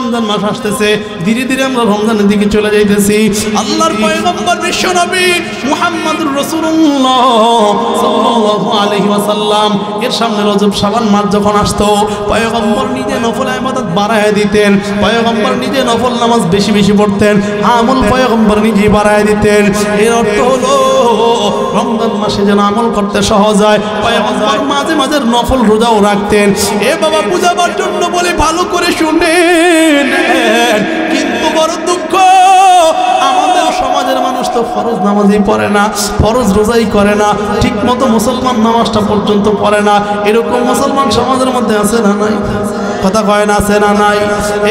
রমজান মাস আসতেছে, ধীরে ধীরে আমরা রমজানের দিকে চলে যাইতেছি। আল্লাহর পয়গম্বর বিশ্ব নবী মুহাম্মদুর রাসূলুল্লাহ সাল্লাল্লাহু আলাইহি ওয়াসাল্লাম এর সামনে রজব শাবান মাস যখন আসতো, পয়গম্বর নিজে নফল ইবাদত বাড়ায় দিতেন, পয়গম্বর নিজে নফল নামাজ বেশি বেশি পড়তেন, আমল পয়গম্বর নিজেই বাড়ায় দিতেন। এর অর্থ হলো রমজান মাসে যেন আমল করতে সহজ হয়, পয়গম্বর মাঝে মাঝে নফল রোজাও রাখতেন। এ বাবা বুঝাবার জন্য বলে ভালো করে শুনেন। কিন্তু বড় দুঃখ, আমাদের সমাজের মানুষ তো ফরজ নামাজই পড়ে না, ফরজ রোজাই করে না, ঠিক মতো মুসলমান নামাজটা পর্যন্ত পড়ে না। এরকম মুসলমান সমাজের মধ্যে আছে না নাই? কথা কয় না আছে না নাই?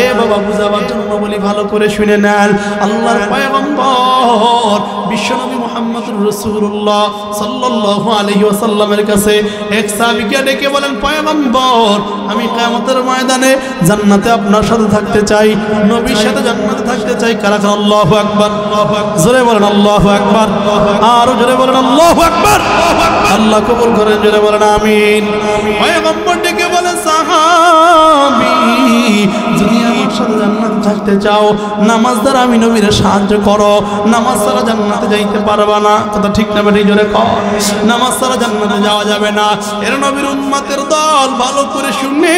এ বাবা বুঝাবার জন্য বলি ভালো করে শুনে নেন। আল্লাহর পয়গম্বর বিশ্বনবী মুহাম্মদুর রাসূলুল্লাহ সাল্লাল্লাহু আলাইহি ওয়াসাল্লামের কাছে এক সাহাবীকে ডেকে বলেন, পয়গম্বর আমি কিয়ামতের ময়দানে জান্নাতে আপনার সাথে থাকতে চাই, নবীর সাথে জান্নাতে থাকতে চাই। কারা কারা আল্লাহু আকবার, জোরে বলেন আল্লাহু আকবার, আর জোরে বলেন আল্লাহু আকবার। আল্লাহ কবুল করেন, জোরে বলেন আমিন। পয়গম্বর ডেকে বলেন, সাহাবী যদি আমার সাথে জান্নাতে থাকতে চাও, নামাজ দ্বারা আমি নবীর সাহায্য করো, নামাজ ছাড়া জান্নাতে যাইতে পারবা না। কথা ঠিক না বেটি? জোরে কর। নামাজ ছাড়া জান্নাতে যাওয়া যাবে না। এর নবীর উম্মতের দল ভালো করে শুনে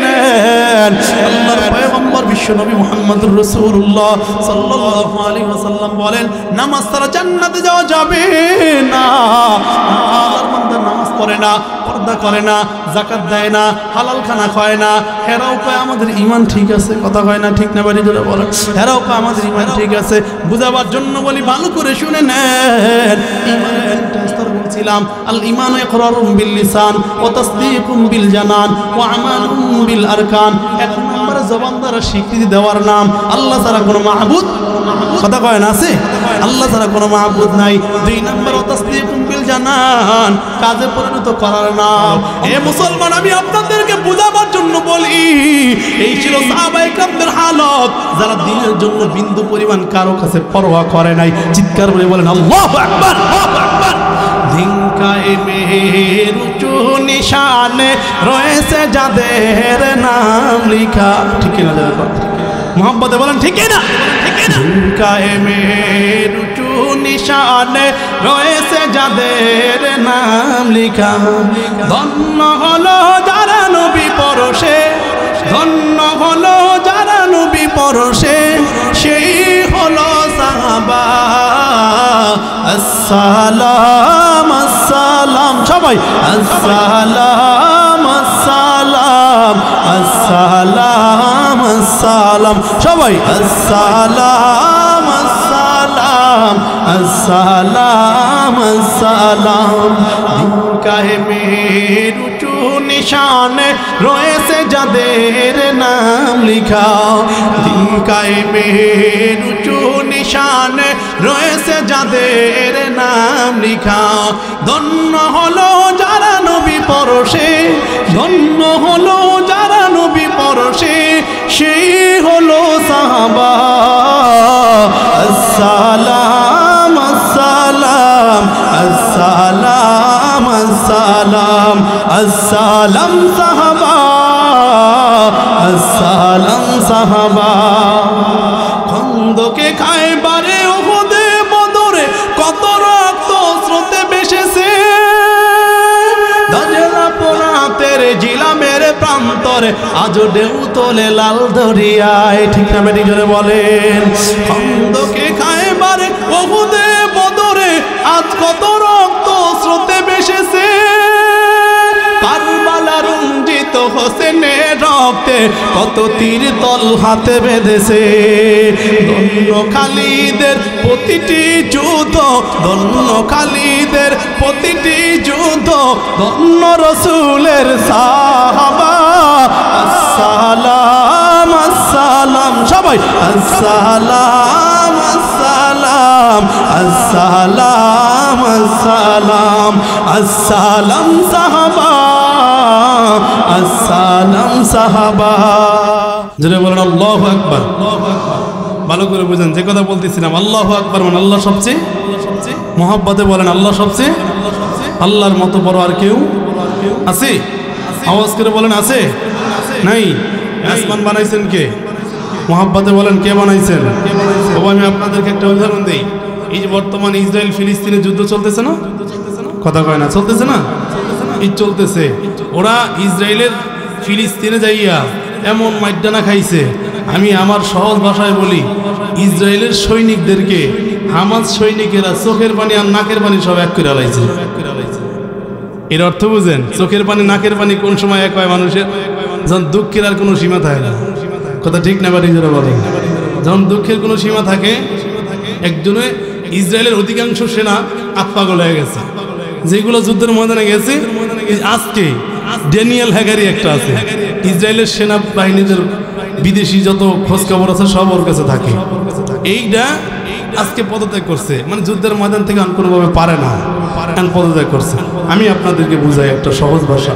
নেন। আল্লাহর পয়গম্বর বিশ্বনবী মুহাম্মদুর রাসূলুল্লাহ সাল্লাল্লাহু আলাইহি ওয়াসাল্লাম বলেন, নামাজ ছাড়া জান্নাতে যাওয়া যাবে না। আল্লাহর বান্দা নামাজ পড়ে না, পর্দা করে না, যাকাত দেয় না, হালাল খানা খায় না, হেরাও পায় আমাদের ঈমান ঠিক আছে। কথা কয় না ঠিক না বাড়ি জোরে বলেন? হেরাও পায় আমাদের ঈমান ঠিক আছে। বুঝাবার জন্য বলি ভালো করে শুনে নেন। ঈমানের তিনটা স্তর বলছিলাম। আল ঈমানু ইকরারুম বিল লিসান ওয়া তাসদীকুম বিল জানান ওয়া আমালুম বিল আরকান। এক নম্বরে জবান দ্বারা স্বীকৃতি দেওয়ার নাম আল্লাহ ছাড়া কোনো মাহবুদ, কথা কয় না আছে? আল্লাহ ছাড়া কোনো মাহবুদ নাই। দুই নম্বর ওয়া তাসদীকুম বিল জানান, কাজে পরিণত করার নাম। এ মুসলমান, আমি আপনাদেরকে বুঝাবার জন্য বলি, এই ছিল সাহাবায়ে কেরামদের হালত, যারা দ্বীনের জন্য বিন্দু পরিমাণ কারো কাছে পরোয়া করে নাই। চিৎকার করে বলেন আল্লাহু আকবার, আল্লাহু আকবার। দিন কায়েমের উঁচু নিশানে রয়েছে যাদের নাম লিখা। ঠিক না? মোহাম্মদে বলেন ঠিক না? দিন কায়েমের উঁচু নিশানে রয়েছে যাদের নাম লিখা। ধন্য হলো যারা নবী পরশে, ধন্য হলো যারা নবী পরশে, সেই হলো সাহাবা। আসসালাম আসসালাম, সবাই আসসালাম আসসালাম, আসসালাম আসসালাম, সবাই আসসালাম আসসালাম, আসসালাম আসসালাম। দিন কায়েমের উঁচু নিশানে রয়েছে যাদের নাম লিখা। দিন কায়েমের উঁচু নিশানে রয়েছে যাদের নাম লিখা। ধন্য হলো যারা নবী পরশে, ধন্য হলো যারা নবী পরশে, সেই হলো সাহাবা। আসসালাম আসসালাম, আসসালাম আসসালাম, আসসালাম সাহাবা, আসসালাম সাহাবা। খন্দকে খায়বারে উহুদে বদরে কত রক্ত স্রোতে ভেসেছে, দাজলা পোরাতের জিলামের প্রান্তরে আজ ঢেউ তোলে লাল দরিয়ায়। ঠিক না বেটি জোরে বলেন? খন্দকে খায়বারে উহুদে বদরে আজ কত রক্ত স্রোতে ভেসেছে, কারবালা রঞ্জিত হোসেনের রক্তে কত তীর তল হাতে বেঁধেছে। ধন্য খালিদের প্রতিটি যুদ্ধ, ধন্য খালিদের প্রতিটি যুদ্ধ, ধন্য রসুলের সাহাবা। আসসালাম আসসালাম, সবাই আসসালাম আসসালাম, আসসালাম আসসালাম, আসসালাম সাহাবা, আসসালাম সাহাবা। যারা বলেন আল্লাহু আকবার, ভালো করে বুঝেন যে কথা বলতেছিলাম। আল্লাহু আকবার মানে আল্লাহ সবচেয়ে মহব্বতে বলেন আল্লাহ সবচেয়ে। আল্লাহর মতো বড় আর কেউ আছে? আওয়াজ করে বলেন আছে? নাই? আসমান বানাইছেন কে? মোহাব্বতে বলেন কে বানাইছেন? বাবা আমি আপনাদেরকে একটা উদাহরণ দিই। এই যে বর্তমানে ইসরায়েল ফিলিস্তিনে যুদ্ধ চলতেছে না, কথা কয় না, চলতেছে না, এই চলতেছে। ওরা ইসরায়েলের ফিলিস্তিনে যাইয়া এমন মাইডানা খাইছে, আমি আমার সহজ ভাষায় বলি, ইসরায়েলের সৈনিকদেরকে হামাস সৈনিকেরা চোখের পানি আর নাকের পানি সব এক করে আলাইছে। এর অর্থ বুঝেন? চোখের পানি নাকের পানি কোন সময় এক হয় মানুষের? যখন দুঃখের আর কোনো সীমা থাকে না, কথা ঠিক না বাড়ি যারা বলেন, যখন দুঃখের কোনো সীমা থাকে, একজনে ইসরায়েলের অধিকাংশ সেনা আত্মাগল হয়ে গেছে, যেগুলো যুদ্ধের ময়দানে গেছে। আজকে ড্যানিয়েল হ্যাগারি একটা আছে, ইসরায়েলের সেনা বাহিনীদের বিদেশি যত খোঁজ খবর আছে সব ওর কাছে থাকে। এইটা আজকে পদত্যাগ করছে, মানে যুদ্ধের ময়দান থেকে কোনোভাবে পারে না, পদত্যাগ করছে। আমি আপনাদেরকে বুঝাই একটা সহজ ভাষা।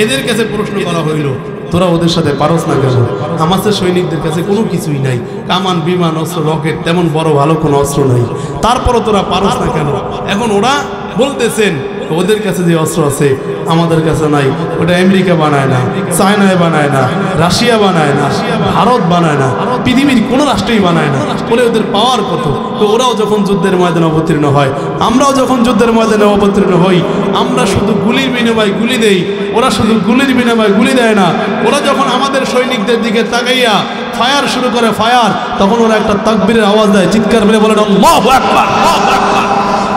এদের কাছে প্রশ্ন করা হইল, তোরা ওদের সাথে পারস না কেন? হামাসের সৈনিকদের কাছে কোনো কিছুই নাই, কামান, বিমান, অস্ত্র, রকেট, তেমন বড় ভালো কোনো অস্ত্র নাই, তারপরও তোরা পারস না কেন? এখন ওরা বলতেছেন ওদের কাছে যে অস্ত্র আছে আমাদের কাছে নাই, ওটা আমেরিকা বানায় না, চায়নায় বানায় না, রাশিয়া বানায় না, ভারত বানায় না, পৃথিবীর কোনো রাষ্ট্রই বানায় না, বলে ওদের পাওয়ার কত? তো ওরাও যখন যুদ্ধের ময়দানে অবতীর্ণ হয়, আমরাও যখন যুদ্ধের ময়দানে অবতীর্ণ হই, আমরা শুধু গুলির বিনিময়ে গুলি দেই, ওরা শুধু গুলির বিনিময়ে গুলি দেয় না। ওরা যখন আমাদের সৈনিকদের দিকে তাকাইয়া ফায়ার শুরু করে, ফায়ার, তখন ওরা একটা তাকবীরের আওয়াজ দেয়, চিৎকার মেরে বলেন আল্লাহু আকবার।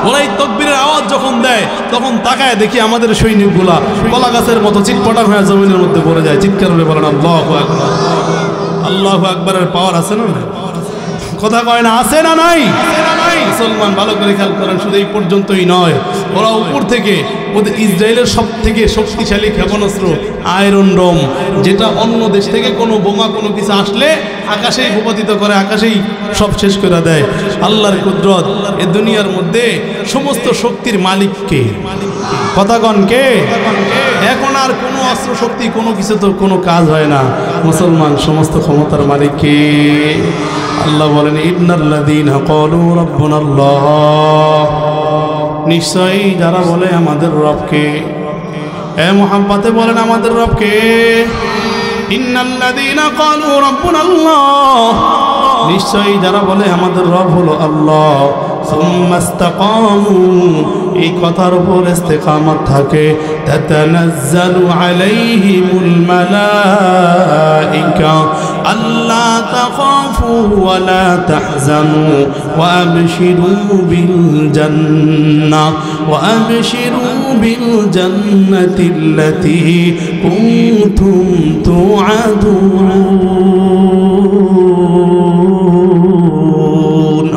ওরা এই তাকবীরের আওয়াজ যখন দেয়, তখন তাকায় দেখি আমাদের সৈনিকগুলা কলা গাছের মতো চিটপটাং হয়ে জমিনের মধ্যে পড়ে যায়, চিৎকার মেরে বলেন আল্লাহু আকবার। আল্লাহু আকবারের পাওয়ার আছে না? কথা কয় না, আছে না নাই? মুসলমান ভালো করে খেয়াল করেন, শুধু এই পর্যন্তই নয়, ওরা উপর থেকে ওদের ইসরায়েলের সব থেকে শক্তিশালী ক্ষেপণাস্ত্র আয়রন ডোম, যেটা অন্য দেশ থেকে কোনো বোমা কোনো কিছু আসলে আকাশেই ভূপাতিত করে, আকাশেই সব শেষ করে দেয়। আল্লাহর কুদরত। এ দুনিয়ার মধ্যে সমস্ত শক্তির মালিক কে? কথা কন কে? এখন আর কোনো অস্ত্র শক্তি কোনো কিছু তো কোনো কাজ হয় না। মুসলমান সমস্ত ক্ষমতার মালিক কে? আল্লাহ বলেন ইন্নাল্লাযীনা ক্বালু রাব্বুনাল্লাহ, নিশ্চয়ই যারা বলে আমাদের রবকে, এ মুহাম্মদে বলেন আমাদের রবকে। ইন্নাল্লাযীনা ক্বালু রাব্বুনাল্লাহ, নিশ্চয়ই যারা বলে আমাদের রব হলো আল্লাহ, সুম্মা ইসতাকামু, এই কথার উপর ইস্তেকামত থাকে, তাতানাজ্জালু আলাইহিমুল মালাইকা আল্লা তাখাফু ওয়া লা তাহজানু ওয়া আবশিরু বিল জান্নাহ ওয়া আবশিরু বিল জান্নাতিল্লাতী কুনতুম তুআদুন।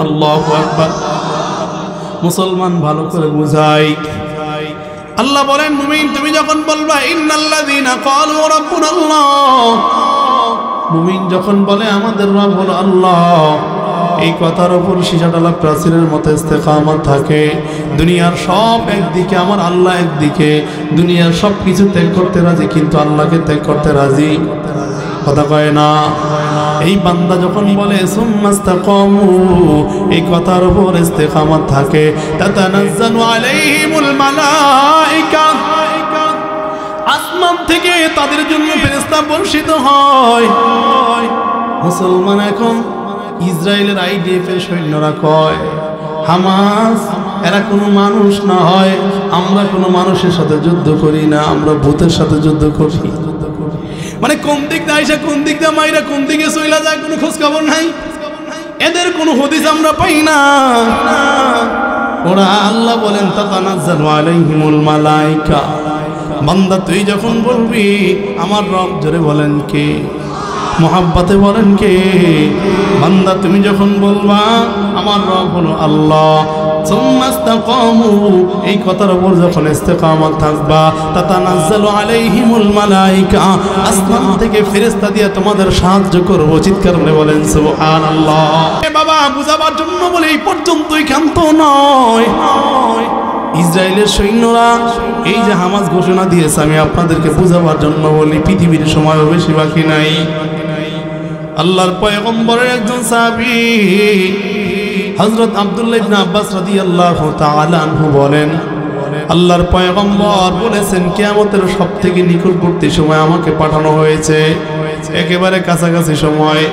আল্লাহু আকবার। মুসলমান ভালো করে বুঝাই। আল্লাহ বলেন মুমিন তুমি যখন বলবা ইন্নাল্লাযীনা ক্বালু রাব্বুনাল্লাহ, মুমিন যখন বলে আমাদের রব হলো আল্লাহ, এই কথার উপর সীসাডালা প্রাচীরের মতো ইস্তেকামত থাকে। দুনিয়ার সব একদিকে, আমার আল্লাহ একদিকে, দুনিয়ার সব কিছু ত্যাগ করতে রাজি, কিন্তু আল্লাহকে ত্যাগ করতে রাজি। কথা কয় না? এই বান্দা যখন বলে সুম্মাস্তাকামু, এই কথার উপর ইস্তেকামত থাকে, তাতানাজ্জালু আলাইহিমুল মালাইকা, আসমান থেকে তাদের জন্য ফেরেশতা বর্ষিত হয়। মুসলমান এখন ইসরায়েলের আইডিএফ এর সৈন্যরা কয় হামাস এরা কোনো মানুষ না হয়, আমরা কোনো মানুষের সাথে যুদ্ধ করি না, আমরা ভূতের সাথে যুদ্ধ করি। মানে কোন দিক দিয়ে আইসা কোন দিক দিয়ে মাইরা কোন দিকে চইলা যায় কোনো খোঁজ খবর নাই, এদের কোনো হদিস আমরা পাই না। ওরা আল্লাহ বলেন তাতানাজ্জালু আলাইহিমুল মালাইকা, বান্দা তুই যখন বলবি আমার রব, জোরে বলেন কে? মোহাব্বতে বলেন কে? বান্দা তুমি যখন বলবা আমার রব হলো আল্লাহ, সুম্মাস্তাকামু, এই কথার উপর যখন ইস্তেকামত থাকবা, তাতানাজ্জালু আলাইহিমুল মালাইকা, আসমান থেকে ফেরেশতা দিয়ে তোমাদের সাহায্য করব। চিৎকার করে বলেন সুবহানাল্লাহ। এ বাবা বুঝাবার জন্য বলে এই পর্যন্তই ক্ষান্ত নয়। ইসরায়েলের সৈন্যরা এই যে হামাস ঘোষণা দিয়েছে, আমি আপনাদেরকে বুঝাবার জন্য বলি, পৃথিবীর সময়ও বেশি বাকি নাই। আল্লাহর পয়গম্বরের একজন সাহাবী হযরত আব্দুল্লাহ ইবনে আব্বাস রাদিয়াল্লাহু তাআলা আনহু বলেন, আল্লাহর পয়গম্বর বলেছেন কিয়ামতের সবথেকে নিকটবর্তী সময় আমাকে পাঠানো হয়েছে, একেবারে কাছাকাছি সময়।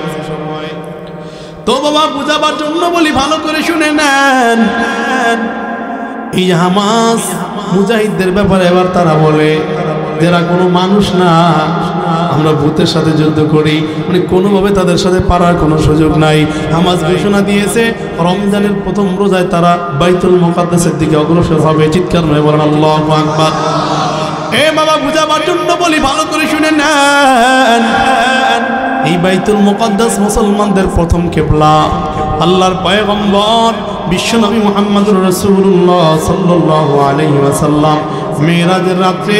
তো বাবা বুঝাবার জন্য বলি, ভালো করে শুনে নেন। এই হামাস মুজাহিদদের ব্যাপারে এবার তারা বলে, যারা কোনো মানুষ না, আমরা ভূতের সাথে যুদ্ধ করি, মানে কোনোভাবে তাদের সাথে পারার কোনো সুযোগ নাই। হামাস ঘোষণা দিয়েছে রমজানের প্রথম রোজায় তারা বাইতুল মুকাদ্দাসের দিকে অগ্রসর হবে। চিৎকার মেরে বলেন আল্লাহু আকবার। এ বাবা বুঝাবার জন্য বলি, ভালো করে শুনে নেন। এই বাইতুল মুকাদ্দাস মুসলমানদের প্রথম কিবলা। আল্লাহর পয়গম্বর বিশ্বনবী মুহাম্মদুর রাসূলুল্লাহ সাল্লাল্লাহু আলাইহি ওয়াসাল্লাম মেরাজের রাত্রে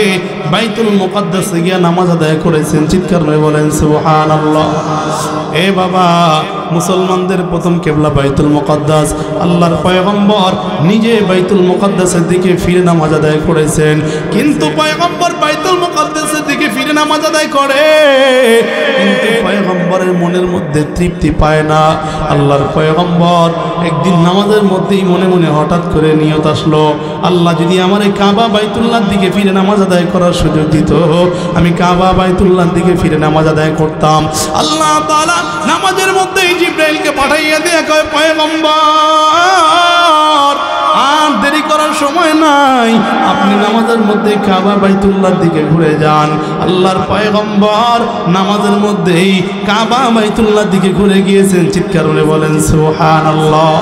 বাইতুল মুকাদ্দাসে গিয়ে নামাজ আদায় করেছেন। চিৎকার করে বলেন সুবহানাল্লাহ। এ বাবা, মুসলমানদের প্রথম কিবলা বাইতুল মুকাদ্দাস। আল্লাহর পয়গম্বর নিজে বাইতুল মুকাদ্দাসের দিকে ফিরে নামাজ আদায় করেছেন। কিন্তু পয়গম্বর বাইতুল মুকাদ্দাসের দিকে ফিরে নামাজ আদায় করে, কিন্তু পয়গম্বরের মনের মধ্যে তৃপ্তি পায় না। আল্লাহর পয়গম্বর একদিন নামাজের মধ্যেই মনে মনে হঠাৎ করে নিয়ত আসলো, আল্লাহ যদি আমার এই কাবা বাইতুল্লাহর দিকে ফিরে নামাজ আদায় করার সুযোগ দিত, আমি কাবা বাইতুল্লাহর দিকে ফিরে নামাজ আদায় করতাম। আল্লাহ তাআলা নামাজের মধ্যেই জিবরাইলকে পাঠাইয়া দিয়ে কয়, পয়গম্বর আর দেরি করার সময় নাই, আপনি নামাজের মধ্যে কাবা বাইতুল্লাহর দিকে ঘুরে যান। আল্লাহর পয়গম্বর নামাজের মধ্যেই কাবা বাইতুল্লাহর দিকে ঘুরে গিয়েছেন। চিৎকার করে বলেন সুবহানাল্লাহ।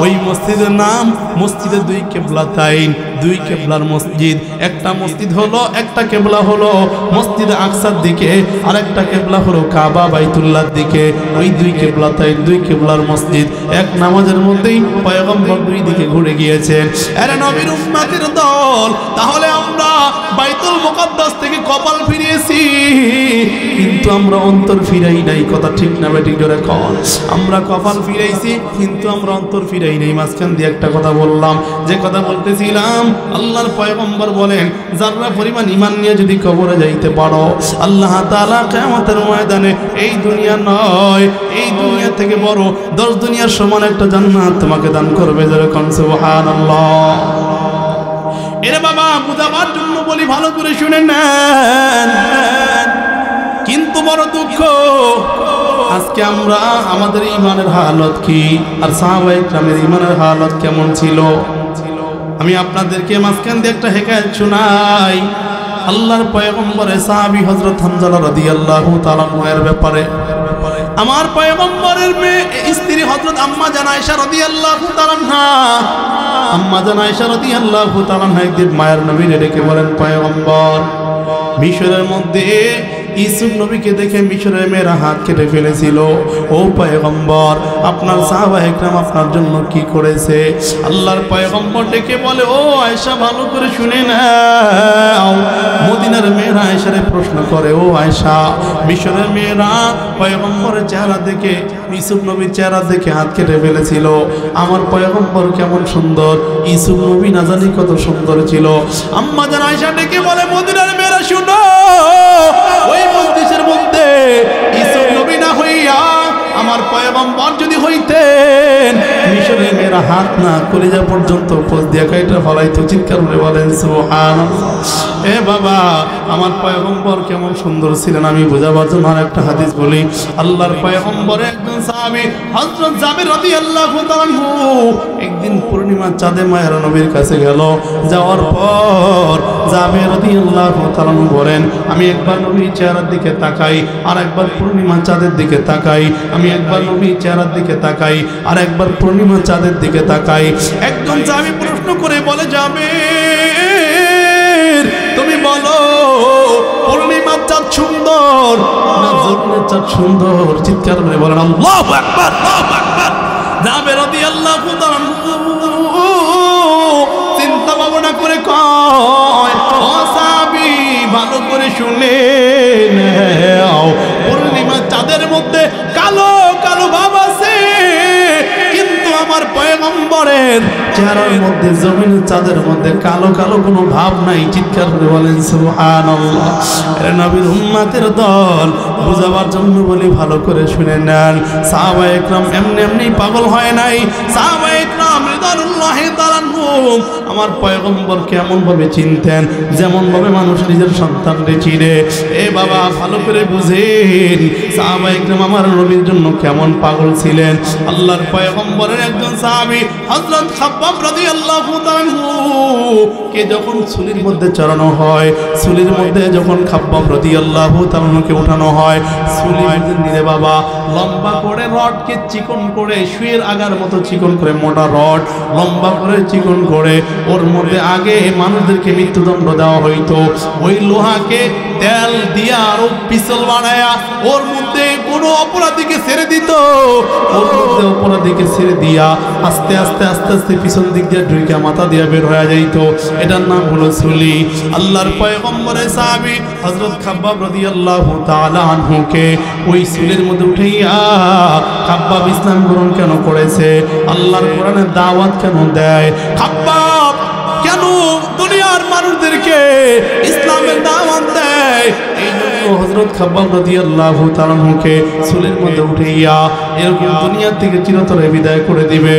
ওই মসজিদের নাম মসজিদে দুই কিবলাতাইন, দুই কিবলার মসজিদ। একটা মসজিদ হলো, একটা কিবলা হলো মসজিদে আকসার দিকে, আর একটা কিবলা হলো কাবা বাইতুল্লাহর দিকে। ওই দুই কিবলাতাইন, দুই কিবলার মসজিদ, এক নামাজের মধ্যেই পয়গম্বর দুই দিকে ঘুরে গিয়েছেন। আরে নবীর উম্মতের দল, তাহলে আমরা বাইতুল মুকাদ্দাস থেকে কপাল ফিরিয়েছি, কিন্তু আমরা অন্তর ফিরাই নাই। কথা ঠিক না বেঠিক জোরে কন? আমরা কপাল ফিরাইছি, কিন্তু আমরা অন্তর ফিরাই নাই। মাঝখান দিয়ে একটা কথা বললাম, যে কথা বলতেছিলাম, আল্লাহর পয়গম্বর বলেন, যারা পরিমাণ ঈমান নিয়ে যদি কবরে যাইতে পারো, আল্লাহ তাআলা কিয়ামতের ময়দানে এই দুনিয়া নয়, এই দুনিয়া থেকে বড় 10 দুনিয়ার সমান একটা জান্নাত তোমাকে দান করবে। যেরকম সুবহানাল্লাহ। এরে বাবা, বুঝাবার জন্য বলি, ভালো করে শুনে নেন। কিন্তু বড় দুঃখ, আজকে আমরা আমাদের ঈমানের হালত কি, আর সাহাবায়ে কেরামের ঈমানের হালত কেমন ছিল? আমি আপনাদেরকে মাঝখান দিয়ে একটা হিকায়াত শোনাই। আল্লাহর পয়গম্বরের সাহাবী হযরত হামজা রাদিয়াল্লাহু তাআলা এর ব্যাপারে। আমার পয়গম্বরের মেয়ে স্ত্রী হযরত আম্মা জান আয়েশা রাদিয়াল্লাহু তাআলা, আম্মা জান আয়েশা রাদিয়াল্লাহু তাআলা একদিন মায়ের নবীর ডেকে বলেন, পয়গম্বর, মিশরের মধ্যে ইউসুফ নবীকে দেখে মিশরের মেয়েরা হাত কেটে ফেলেছিল। ও পয়গম্বর, আপনার সাহাবায়ে কেরাম আপনার জন্য কি করেছে? আল্লাহর পয়গম্বর ডেকে বলে, ও আয়েশা, ভালো করে শুনে নাও। মদিনার মেয়েরা আয়েশারে প্রশ্ন করে, ও আয়েশা, মিশরের মেয়েরা পয়গম্বরের চেহারা দেখে, ইউসুফ নবীর চেহারা দেখে হাত কেটে ফেলেছিল। আমার পয়গম্বর কেমন সুন্দর, ইউসুফ নবী না জানি কত সুন্দর ছিল। আম্মা জান আয়েশা ডেকে বলে, মদিনার মেয়েরা শুনো, ওই মজলিসের মধ্যে ইউসুফ নবী না হইয়া আমার পয়গম্বর যদি হইতেন, মিশরের মেয়েরা হাত না কলিজা পর্যন্ত খোঁজ দিয়ে কাইটা ফলাইতো। চিৎকার করে বলেন সুবহানাল্লাহ। এ বাবা, আমার পয়গম্বর কেমন সুন্দর ছিলেন আমি বোঝাবার জন্য আর একটা হাদিস বলি। আল্লাহর পয়গম্বরের একজন সাহাবী হযরত জাবির রাদিয়াল্লাহু তাআলা একদিন পূর্ণিমার চাঁদে মায়ের নবীর কাছে গেল। যাওয়ার পর জাবির রাদিয়াল্লাহু তাআলা বলেন, আমি একবার নবীর চেহারার দিকে তাকাই, আর একবার পূর্ণিমার চাঁদের দিকে তাকাই। আমি একবার নবীর চেহারার দিকে তাকাই, আর একবার পূর্ণিমার চাঁদের দিকে তাকাই। একজন সাহাবী প্রশ্ন করে বলে, জাবির, তুমি বলো, পূর্ণিমার চাঁদ সুন্দর না জোহরের চাঁদ সুন্দর? চিৎকার করে বলেন আল্লাহু আকবার, আল্লাহু আকবার। জাবির রাদিয়াল্লাহু তাআলা চিন্তা ভাবনা করে কয়, ও সাহাবী, ভালো করে শুনে নাও, পূর্ণিমার চাঁদের মধ্যে কালো কালো ভাব আছে, কিন্তু আমার পয়গম্বরের চেহারার মধ্যে জমিনের চাঁদের মধ্যে কালো কালো কোনো ভাব নাই। চিৎকার করে বলেন সুবহানাল্লাহ। এর নবীর উম্মতের দল, বুঝাবার জন্য বলি ভালো করে শুনে নেন। সাহাবায়ে একরাম এমনি এমনি পাগল হয় নাই। সাহাবায়ে একরাম রিদওয়ানুল্লাহি তাআলা আনহুম আমার পয়গম্বর কেমন ভাবে চিনতেন, যেমন ভাবে মানুষ নিজের সন্তানকে চিনে। এ বাবা ভালো করে বুঝেন, সাহাবায়ে একরাম আমার নবীর জন্য কেমন পাগল ছিলেন। আল্লাহর পয়গম্বরের একজন সাহাবী হযরত খাব্বাব রাদিয়াল্লাহু তাআলা আনহু কে যখন চুলির মধ্যে চড়ানো হয়, চুলির মধ্যে যখন খাব্বাব রাদিয়াল্লাহু তাআলা আনহুকে উঠানো হয়, চুলির নিরে বাবা লম্বা করে রডকে চিকন করে, শুয়ের আগার মতো চিকন করে, মোটা রড লম্বা করে চিকন করে, ওর মধ্যে আগে মানুষদেরকে মৃত্যুদণ্ড দেওয়া হইতো। ওই লোহাকে তেল দিয়া আরো পিছল বানায়া ওর মধ্যে কোনো অপরাধীকে ছেড়ে দিত। ওর মধ্যে অপরাধীকে ছেড়ে দিয়া আস্তে আস্তে আস্তে আস্তে পিছন দিক দিয়ে ঢুকে মাথা দিয়া বের হয়ে যাইত। এটার নাম হলো চুলি। আল্লাহর পয়গম্বরের সাহাবী হযরত খাব্বাব রাদিয়াল্লাহু তাআলা আনহুকে ওই চুলের মধ্যে উঠাইয়া, খাব্বাব ইসলাম গ্রহণ কেন করেছে, আল্লাহর কোরআনের দাওয়াত কেন দেয়, খাব্বাব কেন দুনিয়ার মানুষদেরকে ইসলামের দাওয়াত দেয়, এই জন্য হযরত খাব্বাব রাদিয়াল্লাহু তাআলা আনহুকে চুলের মধ্যে উঠাইয়া এরকম দুনিয়া থেকে চিরতরে বিদায় করে দিবে।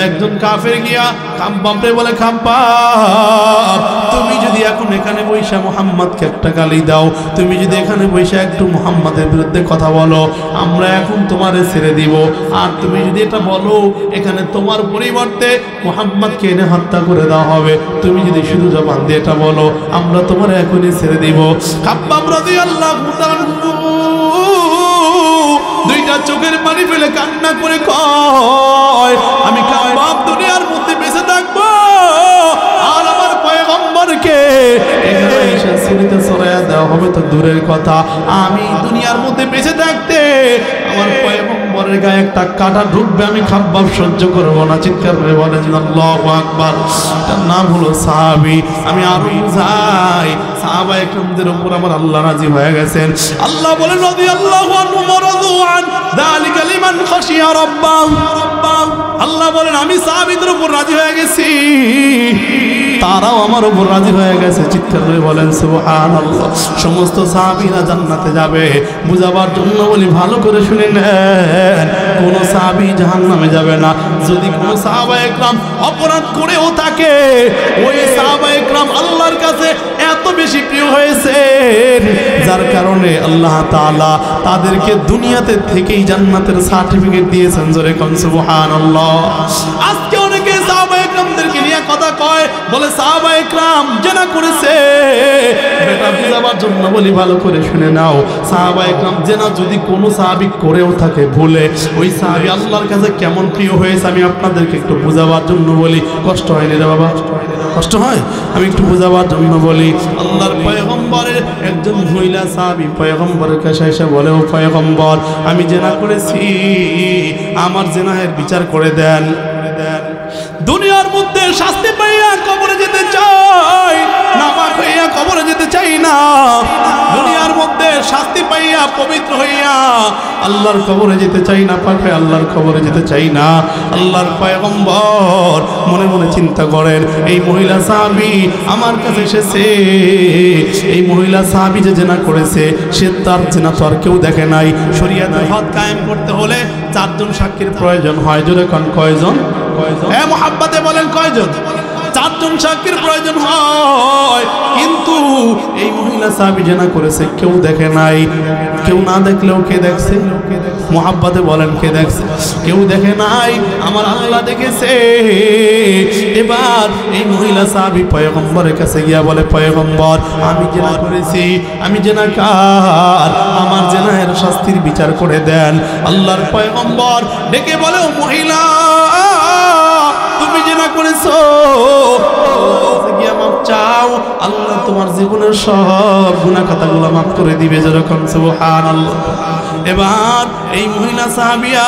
একজন কাফের গিয়া খাব্বাবরে বলে, খাব্বাব তুমি যদি এখন এখানে বৈশা মুহাম্মদকে একটা গালি দাও, তুমি যদি এখানে বৈশা একটু মুহাম্মদের বিরুদ্ধে কথা বলো, আমরা এখন তোমারে ছেড়ে দিব। আর তুমি যদি এটা বলো এখানে তোমার পরিবর্তে মুহাম্মদকে এনে হত্যা করে দেওয়া হবে, তুমি যদি শুধু জবান দিয়ে এটা বলো, আমরা তোমার এখনই ছেড়ে দিব। খাব্বাব রাদিয়াল্লাহু তাআলা দুইটা চোখের পানি ফেলে কান্না করে কয়, আমি খাব্বাব দুনিয়ার মধ্যে বেঁচে থাকবো আর আমার পয়গম্বরকে এখানে এসে সিরিতে সরাইয়া দেওয়া হবে তো দূরের কথা, আমি দুনিয়ার মধ্যে বেঁচে থাকতে আমার পয়গম্বরের গায়ে একটা কাঁটা ঢুকবে, আমি খাব্বাব সহ্য করবো না। চিৎকার করে বলেন আল্লাহু আকবার। তার নাম হলো সাহাবী। আমি আরো বুঝাই, সাহাবায়ে কেরামদের উপর আমার আল্লাহ রাজি হয়ে গেছেন। আল্লাহ বলেন রাদিয়াল্লাহু আনহু ওয়ারাদু আন যালিকা লিমান খাশিয়া রাব্বাহ। আল্লাহ বলেন আমি সাহাবীদের উপর রাজি হয়ে গেছি, তারাও আমার উপর রাজি হয়ে গেছে। চিৎকার করে বলেন সুবহানাল্লাহ। সমস্ত সাহাবীরা জান্নাতে যাবে। বুঝাবার জন্য বলি ভালো করে শুনে নেন, কোন সাহাবী জাহান্নামে যাবে না। যদি কোন সাহাবায়ে একরাম অপরাধ করেও থাকে, ওই সাহাবায়ে একরাম আল্লাহর কাছে এত বেশি প্রিয় হয়েছে যার কারণে আল্লাহ তাআলা তাদেরকে দুনিয়াতে থেকেই জান্নাতের সার্টিফিকেট দিয়েছেন। জোরে কোন সুবহানাল্লাহ। আজকে অনেকে সাহাবায়ে একরামদেরকে নিয়ে কথা কয়, বলে সাহাবায়ে একরাম জেনা করেছে। বেটা বুঝাবার জন্য বলি ভালো করে শুনে নাও, সাহাবায়ে একরাম জেনা যদি কোনো সাহাবী করেও থাকে ভুলে, ওই সাহাবী আল্লাহর কাছে কেমন প্রিয় হয়েছে আমি আপনাদেরকে একটু বুঝাবার জন্য বলি। কষ্ট হয়নি রে বাবা? কষ্ট হয়? আমি একটু বুঝাবার জন্য বলি। আল্লাহর পয়গম্বরের একজন মহিলা সাহাবী পয়গম্বরের কাছে এসে বলে, ও পয়গম্বর আমি জেনা করেছি, আমার জেনাহের বিচার করে দেন। দুনিয়ার মধ্যে শাস্তি পাইয়া কবরে যেতে চাই, নাপাক হইয়া কবরে যেতে চাই না। দুনিয়ার মধ্যে শাস্তি পাইয়া পবিত্র হইয়া আল্লাহর কবরে যেতে চাই না, পাক হয়ে আল্লাহর কবরে যেতে চাই না। আল্লাহর পয়গম্বর মনে মনে চিন্তা করেন, এই মহিলা সাহাবী আমার কাছে এসেছে, এই মহিলা সাহাবী যে জেনা করেছে সে তার জেনা তো আর কেউ দেখে নাই। শরীয়তের হদ কায়েম করতে হলে চারজন সাক্ষীর প্রয়োজন হয়। জোরে কোন কয়জন? এ মুহাব্বতে বলেন কয়জন? চারজন সাক্ষীর প্রয়োজন হয়। কিন্তু এই মহিলা সাহাবী জেনা করেছে, কেউ দেখে নাই। কেউ না দেখলেও কে দেখছে? মুহাব্বতে বলেন কে দেখছে? কেউ দেখে নাই, আমার আল্লাহ দেখেছে। এবার এই মহিলা সাহাবী পয়গম্বরের কাছে গিয়া বলে, পয়গম্বর আমি জেনা করেছি, আমি জেনাকার, আমার জেনার শাস্তির বিচার করে দেন। আল্লাহর পয়গম্বর ডেকে বলে, ও মহিলা তুমি জেনা করেছো, মাফ চাও, আল্লাহ তোমার জীবনের সব গুনাহ খাতাগুলো মাফ করে দিবে। যেরকম সুবহানাল্লাহ। এবার এই মহিলা সাহাবিয়া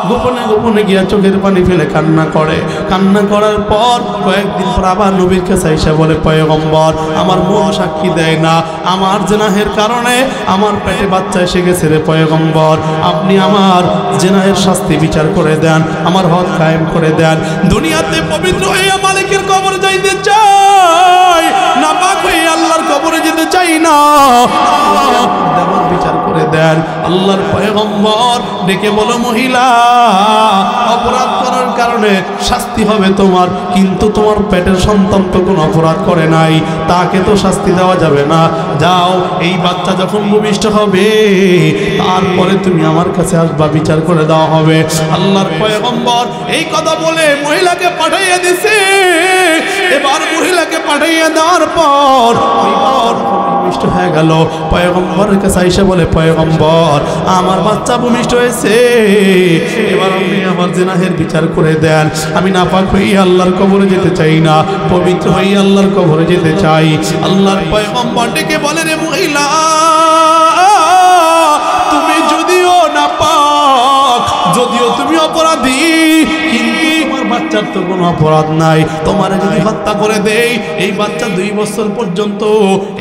গোপনে গোপনে গিয়া চোখের পানি ফেলে কান্না করে। কান্না করার পর কয়েকদিন পর আবার নবীর কাছে এসে বলে, পয়গম্বর, আমার মন সাক্ষী দেয় না, আমার জেনাহের কারণে আমার পেটে বাচ্চা এসে গেছে রে পয়গম্বর, আপনি আমার জেনাহের শাস্তি বিচার করে দেন, আমার হদ কায়েম করে দেন। দুনিয়াতে পবিত্র হইয়া মালিকের কবরে যাইতে চাই, নাপাক হয়ে আল্লাহর কবরে যেতে চাই না, আমার বিচার করে দেন। আল্লাহর পয়গম্বর ডেকে বলো, মহিলা, অপরাধ করার কারণে শাস্তি হবে তোমার, কিন্তু তোমার পেটের সন্তান তো কোনো অপরাধ করে নাই, তাকে তো শাস্তি দেওয়া যাবে না। যাও, এই বাচ্চা যখন ভূমিষ্ঠ হবে তারপরে তুমি আমার কাছে আসবা, বিচার করে দেওয়া হবে। আল্লাহর পয়গম্বর এই কথা বলে মহিলাকে পাঠাইয়া দিছে। এবার মহিলাকে পাঠাইয়া দেওয়ার পর ভূমিষ্ঠ হয়ে গেল। পয়গম্বরের কাছে আইসা বলে, পয়গম্বর, আমার বাচ্চা ভূমিষ্ঠ হয়েছে, এবার আপনি আমার জেনাহের বিচার করে দেন। আমি নাপাক হইয়া আল্লাহর কবরে যেতে চাই না, পবিত্র হইয়া আল্লাহর কবরে যেতে চাই। আল্লাহর পয়গম্বর ডেকে বলে, রে মহিলা, তুমি যদিও নাপাক, যদিও তুমি অপরাধী, কিন্তু তোমার বাচ্চার তো কোনো অপরাধ নাই। তোমার যদি হত্যা করে দেই, এই বাচ্চা 2 বছর পর্যন্ত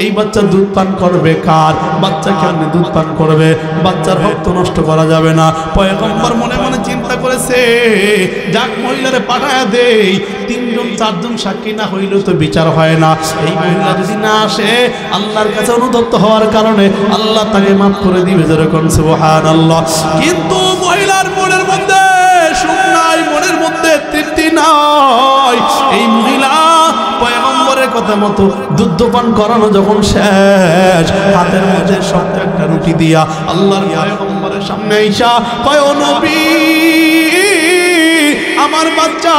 এই বাচ্চা দুধ পান করবে কার? বাচ্চা কেমনে দুধ পান করবে? বাচ্চার রক্ত নষ্ট করা যাবে না। পয়গম্বর মনে মনে চিন্তা করেছে, যাক, মহিলারে পাঠায়া দেই, 3জন 4জন সাক্ষী না হইলেও তো বিচার হয় না। এই মহিলা যদি না আসে, আল্লাহর কাছে অনুতপ্ত হওয়ার কারণে আল্লাহ তাকে মাফ করে দিবে, যেরকম সুবহানাল্লাহ। কিন্তু মহিলার মনের মধ্যে সুখ নাই, মনের মধ্যে তৃপ্তি নাই। এই মহিলা পয়গম্বরের কথা মতো দুধ পান করানো যখন শেষ, হাতের মধ্যে শক্ত একটা রুটি দিয়া আল্লাহর পয়গম্বরের সামনে আইসা কয়, ও নবী, আমার বাচ্চা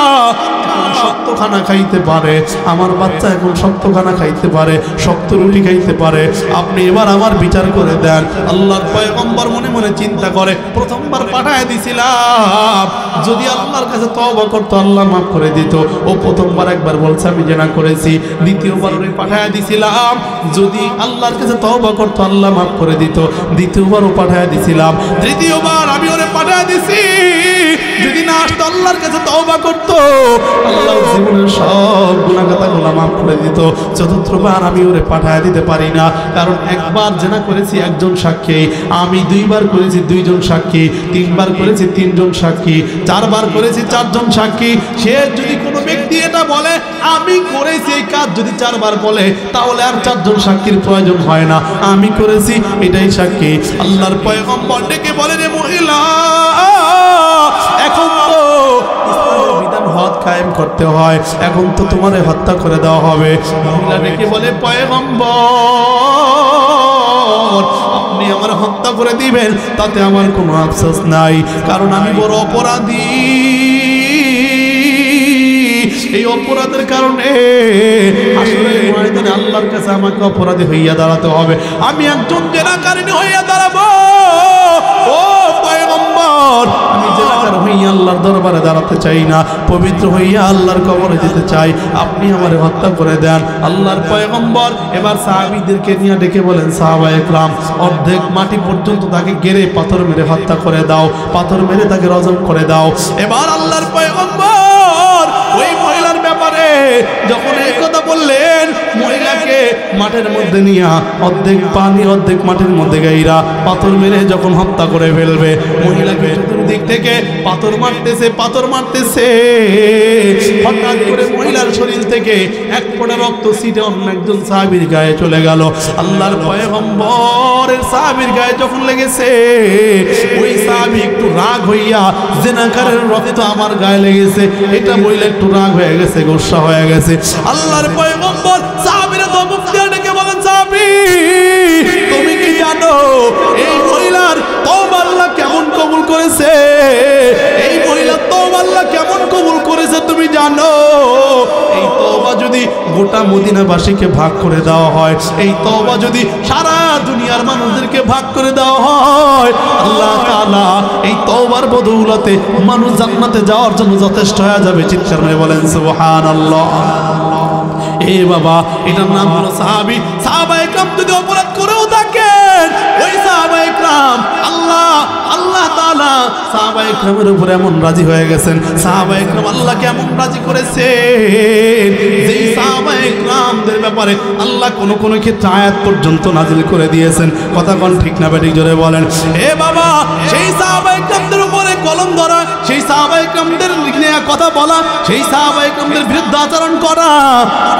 শক্ত খানা খাইতে পারে, আমার বাচ্চা এখন শক্ত খানা খাইতে পারে, শক্ত রুটি খাইতে পারে, আপনি এবার আমার বিচার করে দেন। আল্লাহর পয়গম্বর মনে মনে চিন্তা করে, প্রথমবার পাঠায় দিছিলাম, যদি আল্লাহর কাছে তওবা করতো আল্লাহ মাফ করে দিত। ও প্রথমবার একবার বলছে আমি জেনা করেছি, দ্বিতীয়বার ওরে পাঠায় দিছিলাম, যদি আল্লাহর কাছে তওবা করতো আল্লাহ মাফ করে দিত। দ্বিতীয়বারও পাঠায় দিছিলাম, তৃতীয়বার আমি ওরে পাঠায় দিছি, যদি না আসতো আল্লাহর কাছে তওবা করতো আল্লাহ জীবনের সব গুনাহ খাতাগুলো মাফ করে দিত। চতুর্থবার আমি ওরে পাঠায় দিতে পারি না, কারণ একবার জেনা করেছি 1জন সাক্ষী, আমি 2বার করেছি 2জন সাক্ষী, 3বার করেছি 3জন সাক্ষী, 4বার করেছি 4জন সাক্ষী। সে যদি কোনো ব্যক্তি এটা বলে আমি করেছি এই কাজ, যদি 4বার বলে, তাহলে আর 4জন সাক্ষীর প্রয়োজন হয় না, আমি করেছি এটাই সাক্ষী। আল্লাহর পয়গম্বর ডেকে বলে, রে মহিলা, এখন তো বিধান হদ কায়েম করতে হয়, এখন তো তোমারে হত্যা করে দেওয়া হবে। মহিলা ডেকে বলে, পয়গম্বর, আপনি আমার হত্যা করে দিবেন, তাতে আমার কোনো আফসোস নাই, কারণ আমি বড় অপরাধী। এই অপরাধের কারণে আসলে ময়দানে আল্লাহর কাছে আমাকে অপরাধী হইয়া দাঁড়াতে হবে, আমি একজন জেনাকারিনী হইয়া দাঁড়াবো। ও পয়গম্বর, আমি জেনাকার হইয়া আল্লাহর দরবারে দাঁড়াতে চাই না, পবিত্র হইয়া আল্লাহর কবরে যেতে চাই, আপনি আমারে হত্যা করে দেন। আল্লাহর পয়গম্বর এবার সাহাবীদেরকে নিয়ে ডেকে বলেন, সাহাবায়ে কেরাম, অর্ধেক মাটি পর্যন্ত তাকে গেড়ে পাথর মেরে হত্যা করে দাও, পাথর মেরে তাকে রজম করে দাও। এবার আল্লাহর পয়গম্বর ওই মহিলার ব্যাপারে যখন এই কথা বললেন, মহিলাকে মাঠের মধ্যে নিয়ে অর্ধেক পানি অর্ধেক মাটির মধ্যে গাইরা পাথর মেরে যখন হত্যা করে ফেলবে, মহিলাকে চতুর্দিক থেকে পাথর মারতেছে, পাথর মারতেছে। হঠাৎ করে মহিলার শরীর থেকে এক ফোঁটা রক্ত ছিটে অন্য একজন সাহাবীর গায়ে চলে গেল। আল্লাহর পয়গম্বরের সাহাবীর গায়ে যখন লেগেছে, ওই সাহাবী একটু রাগ হইয়া, জেনাকারের রক্ত আমার গায়ে লেগেছে, এটা মহিলা একটু রাগ হয়ে গেছে, গোসা হয়ে গেছে। আল্লাহর পয়গম্বর সাহাবীরা ধমক দিয়ে ডেকে বলেন, সাহাবী, তুমি কি জানো এই মহিলার তওবা আল্লাহ কেমন কবুল করেছে? এই মহিলার তওবা আল্লাহ কেমন কবুল করেছে তুমি জানো? এই তওবা যদি গোটা মদিনাবাসীকে ভাগ করে দেওয়া হয়, এই তওবা যদি সারা দুনিয়ার মানুষদেরকে ভাগ করে দেওয়া হয়, আল্লাহ তাআলা এই তওবার বদৌলতে মানুষ জান্নাতে যাওয়ার জন্য যথেষ্ট হয়ে যাবে। চিৎকার করে বলেন সুবহানাল্লাহ। এ বাবা, এটার নাম হলো সাহাবী। সাহাবায়ে কেরাম যদি অপরাধ করেও থাকেন, ওই সাহাবায়ে কেরাম সাহাবায়ে কেরামের উপরে এমন রাজি হয়ে গেছেন। সাহাবায়ে কেরাম আল্লাহকে এমন রাজি করেছে যেই সাহাবায়ে কেরামদের ব্যাপারে আল্লাহ কোন ক্ষেত্রে আয়াত পর্যন্ত নাজিল করে দিয়েছেন। কথা কোন ঠিক না বেঠিক জোরে বলেন। এ বাবা, সেই সাহাবায়ে কেরামদের উপরে কলম ধরা, সেই সাহাবায়ে কেরামদের নিয়ে কথা বলা, সেই সাহাবায়ে কেরামদের বিরুদ্ধে আচরণ করা,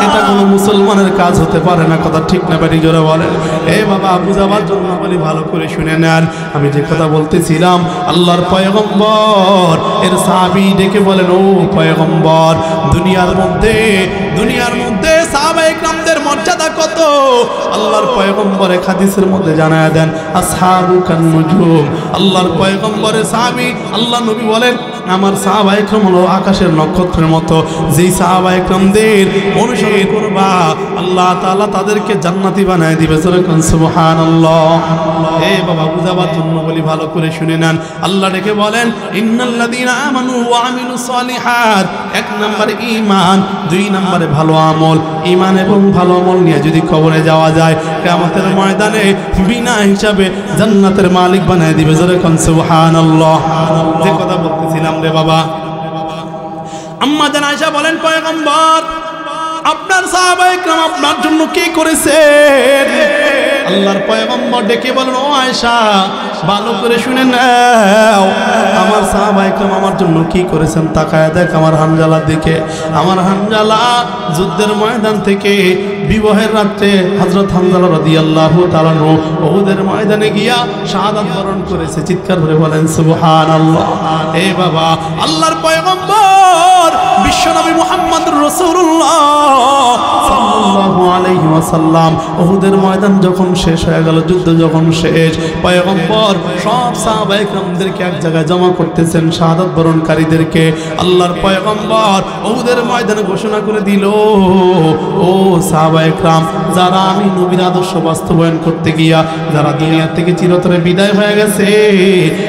এটা কোনো মুসলমানের কাজ হতে পারে না। কথা ঠিক না বেঠিক জোরে বলেন। এ বাবা, বুঝাবার জন্য বলি, ভালো করে শুনে নেন। আমি যে কথা বলতেছিলাম, আল্লাহর পয়গম্বর এর সাহাবী ডেকে বলেন, ও পয়গম্বর, দুনিয়ার মধ্যে সাহাবায়ে কেরামদের মর্যাদা কত আল্লাহর পয়গম্বর এক হাদিসের মধ্যে জানায়া দেন, আসহাবুকান নুজুম। আল্লাহর পয়গম্বরের সাহাবী, আল্লাহ নবী বলেন, আমার সাহাবায়ে কেরাম হলো আকাশের নক্ষত্রের মতো। যেই সাহাবায়ে কেরামদের অনুসরণ করবা, আল্লাহ তাআলা তাদেরকে জান্নাতি বানায় দিবে। সুবহানাল্লাহ। এ বাবা, বুঝাবার জন্য বলি, ভালো করে শুনে নেন। আল্লাহ ডেকে বলেন, ইন্নাল্লাযীনা আমানু ওয়া আমিলুস সালিহাত। এক নম্বরে ঈমান, দুই নম্বরে ভালো আমল। ঈমান এবং ভালো আমল নিয়ে যদি কবরে যাওয়া যায়, কিয়ামতের ময়দানে বিনা হিসাবে জান্নাতের মালিক বানায় দিবে। সুবহানাল্লাহ। যে কথা বলতেছিলাম রে বাবা, আম্মা জান আয়েশা বলেন, পয়গম্বর আপনার সাহাবায়ে কেরাম আপনার জন্য কি করেছেন? আল্লাহর পয়গম্বর ডেকে বলেন, ও আয়েশা, ভালো করে শুনে নাও, আমার সাহাবায়ে কেরাম আমার জন্য কি করেছেন। তাকায় দেখ আমার হানজালার দিকে। আমার হানজালা যুদ্ধের ময়দান থেকে বিবাহের রাত্রে হযরত হানজালা রাদিয়াল্লাহু তাআলা উহুদের ময়দানে গিয়া শাহাদাত বরণ করেছে। চিৎকার করে বলেন সুবহানাল্লাহ। এ বাবা, আল্লাহর পয়গম্বর বিশ্বনবী মুহাম্মদুর রাসূলুল্লাহ সাল্লাল্লাহু আলাইহি ওয়াসাল্লাম উহুদের ময়দান যখন শেষ হয়ে গেল, যুদ্ধ যখন শেষ, পয়গম্বর সব সাহাবায়ে কেরামদেরকে এক জায়গায় জমা করতেছেন, শাহাদাত বরণকারীদেরকে। আল্লাহর পয়গম্বর উহুদের ময়দানে ঘোষণা করে দিল, ও সাহাবায়ে কেরাম, যারা আমি নবীর আদর্শ বাস্তবায়ন করতে গিয়া যারা দুনিয়া থেকে চিরতরে বিদায় হয়ে গেছে,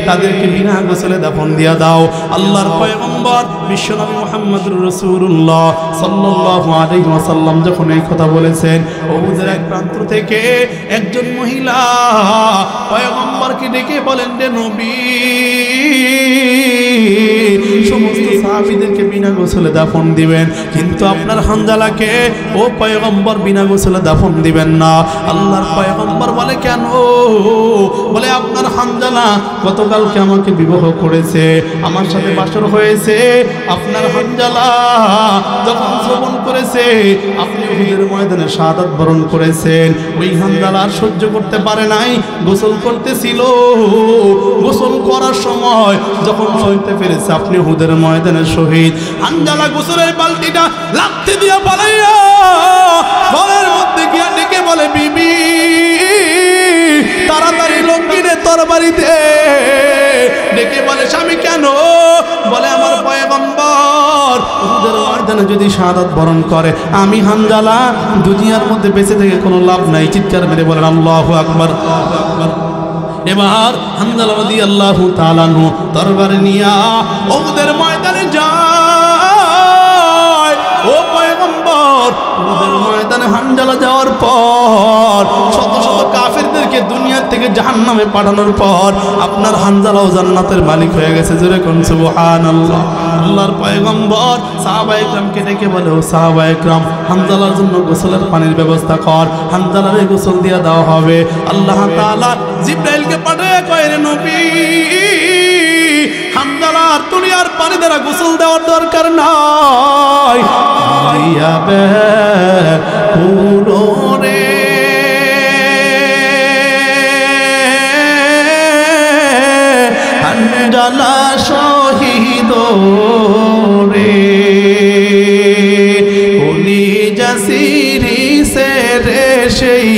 তাদেরকে বিনা গোসলে দাফন দিয়া দাও। আল্লাহর পয়গম্বর বিশ্বনবী মুহাম্মদুর রাসূলুল্লাহ সাল্লাল্লাহু আলাইহি ওয়াসাল্লাম যখন এই কথা বলেছেন, উহুদের এক প্রান্ত থেকে একজন মহিলা পয়গম্বরকে ডেকে বলেন, রে নবী, সমস্ত সাহাবীদেরকে বিনা গোসলে দাফন দিবেন, কিন্তু আপনার হানজালাকে ও পয়গম্বর বিনা গোসলে দাফন দিবেন না। আল্লাহর পয়গম্বর বলে, কেন? বলে, আপনার হানজালা গতকালকে আমাকে বিবাহ করেছে, আমার সাথে বাসর হয়েছে। আপনার হানজালা যখন শ্রবণ করেছে আপনি উহুদের ময়দানে শাহাদাত বরণ করেছেন, ওই হানজালা আর সহ্য করতে পারে নাই, গোসল করতেছিল। গোসল করার সময় যখন সইতে পেরেছে আপনি উহুদের ময়দানে শহীদ, হানজালা গোসলের বালতিটা লাথি দিয়ে পালাইয়া ঘরের মধ্যে গিয়া ডেকে বলে, বিবি, তাড়াতাড়ি লঙ্গিনে তরবারিতে। ডেকে বলে, স্বামী কেন? বলে, আমার পয়গম্বর উহুদের ময়দানে যদি শাহাদাত বরণ করে, আমি হানজালা দুনিয়ার মধ্যে বেঁচে থেকে কোনো লাভ নাই। চিৎকার মেরে বলেন আল্লাহু আকবার। এবার হানজালা রাদিয়াল্লাহু তাআলা আনহু তরবারি নিয়া উহুদের ময়দানে যায়। ও পয়গম্বর, উহুদের ময়দানে হানজালা যাওয়ার পর শত শত কাফেরদেরকে দুনিয়া থেকে জাহান্নামে পাঠানোর পর আপনার হানজালাও জান্নাতের মালিক হয়ে গেছে। জোরে কোন সুবহানাল্লাহ। আল্লাহর পয়গম্বর সাহাবায়ে কেরামকে ডেকে বলে, ও সাহাবায়ে কেরাম, হানজালার জন্য গোসলের পানির ব্যবস্থা কর, হানজালারে গোসল দিয়ে দেওয়া হবে। আল্লাহ তাআলা জিবরাইলকে পাঠিয়ে কয়, রে নবী, হানজালার দুনিয়ার পানি দ্বারা গোসল দেওয়ার দরকার নাই। পুরো রে হানজালা শহীদ রে, কলিজা সিরিছে রে সেই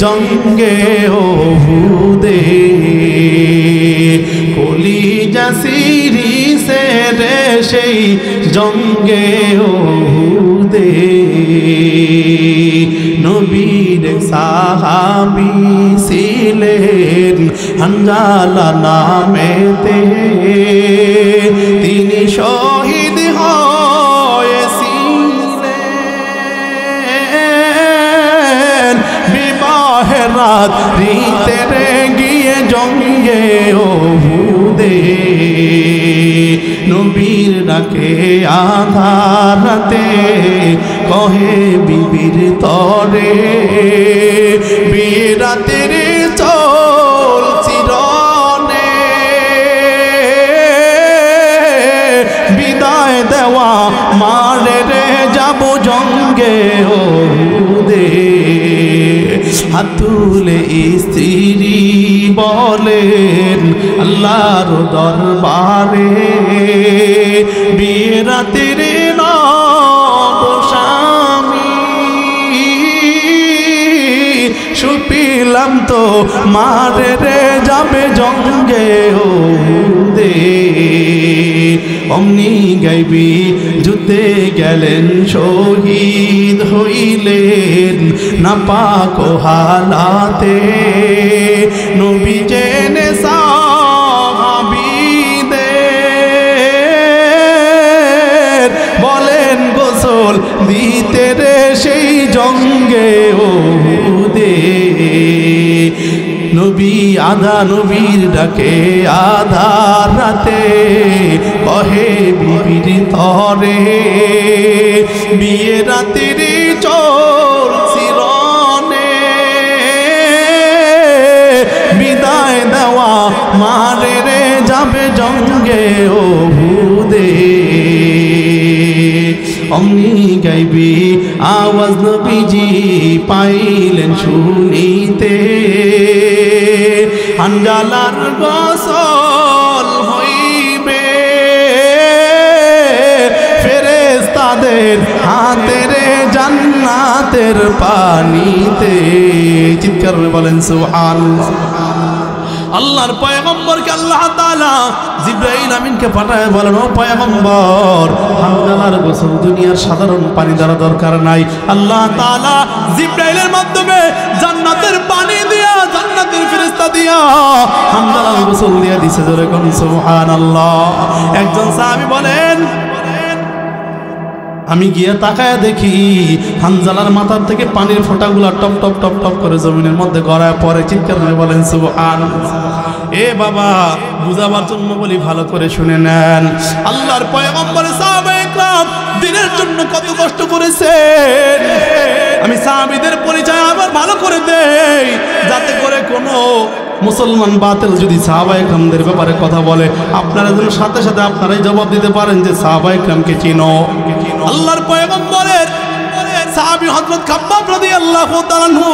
জঙ্গে উহুদে, কলিজা সিরিছে রে সেই জঙ্গে উহুদে। নবীর সাহাবী ছিলেন হানজালা নামেতে, তিনি শহীদ হয়েছিলেন বিবাহের রাত্রিতে গিয়ে জঙ্গে উহুদে। নবীর ডাকে আধার রাতে কহে বিবির তরে বিয়ে রাতের চল চিরনে বিদায় দেওয়া মারে রে যাব জঙ্গে ওহুদে হাত তুলে স্ত্রী বলেন আল্লাহর দরবারে বিয়ে রাতের নবস্বামী সুপিলাম তো মারে রে যাবে জঙ্গে ওহুদে অমনি গাইবি যুদ্ধে গেলেন শহীদ হইলেন নাপাক হালাতে নবী জেনে সাহাবীদের বলেন গোসল দিতে রে সেই জঙ্গে ওহুদে নবী নবীর ডাকে আধার রাতে কহে বিবির তরে বিয়ে রাতের চোর চিরনে বিদায় দেওয়া মারে রে যাবে জঙ্গে ওহুদে অমনি গাইবি আওয়াজ নবীজি পাইলেন শুনিতে হানজালার গোসল হইবে ফেরেশতাদের হাতের জান্নাতের পানিতে চিৎকার বলেন সুবহানাল্লাহ আল্লাহর পয়গম্বরকে আল্লাহ তাআলা জিবরাইল আমিনকে পাঠায় বলেন ও পয়গম্বর হানজালার গোসল দুনিয়ার সাধারণ পানি দ্বারা দরকার নাই আল্লাহ তাআলা জিবরাইলের মাধ্যমে জান্নাতের পানি দিয়া জান্নাতের ফেরেশতা দিয়া হানজালার গোসল দিয়া দিছে জোরে কোন সুবহানাল্লাহ একজন সাহাবী বলেন আমি গিয়ে তাকায় দেখি হানজালার মাথার থেকে পানির ফোঁটাগুলো টপ টপ টপ টপ করে জমিনের মধ্যে গড়ায় পড়ে চিৎকার করে বলেন সুবহানাল্লাহ এ বাবা বুঝাবার জন্য বলি ভালো করে শুনে নেন আল্লাহর পয়গম্বর সাহাবায়ে کرام দিনের জন্য কত কষ্ট করেছেন আমি সাহাবীদের পরিচয় আবার ভালো করে দেই যাতে করে কোনো মুসলমান বাতিল যদি সাহাবায়ে کرامদের ব্যাপারে কথা বলে আপনারা যেন সাথে সাথে আপনারাই জবাব দিতে পারেন যে সাহাবায়ে کرامকে চিনো আল্লাহর পয়গম্বরের সাহাবী হযরত খাব্বাব রাদিয়াল্লাহু তাআলা আনহু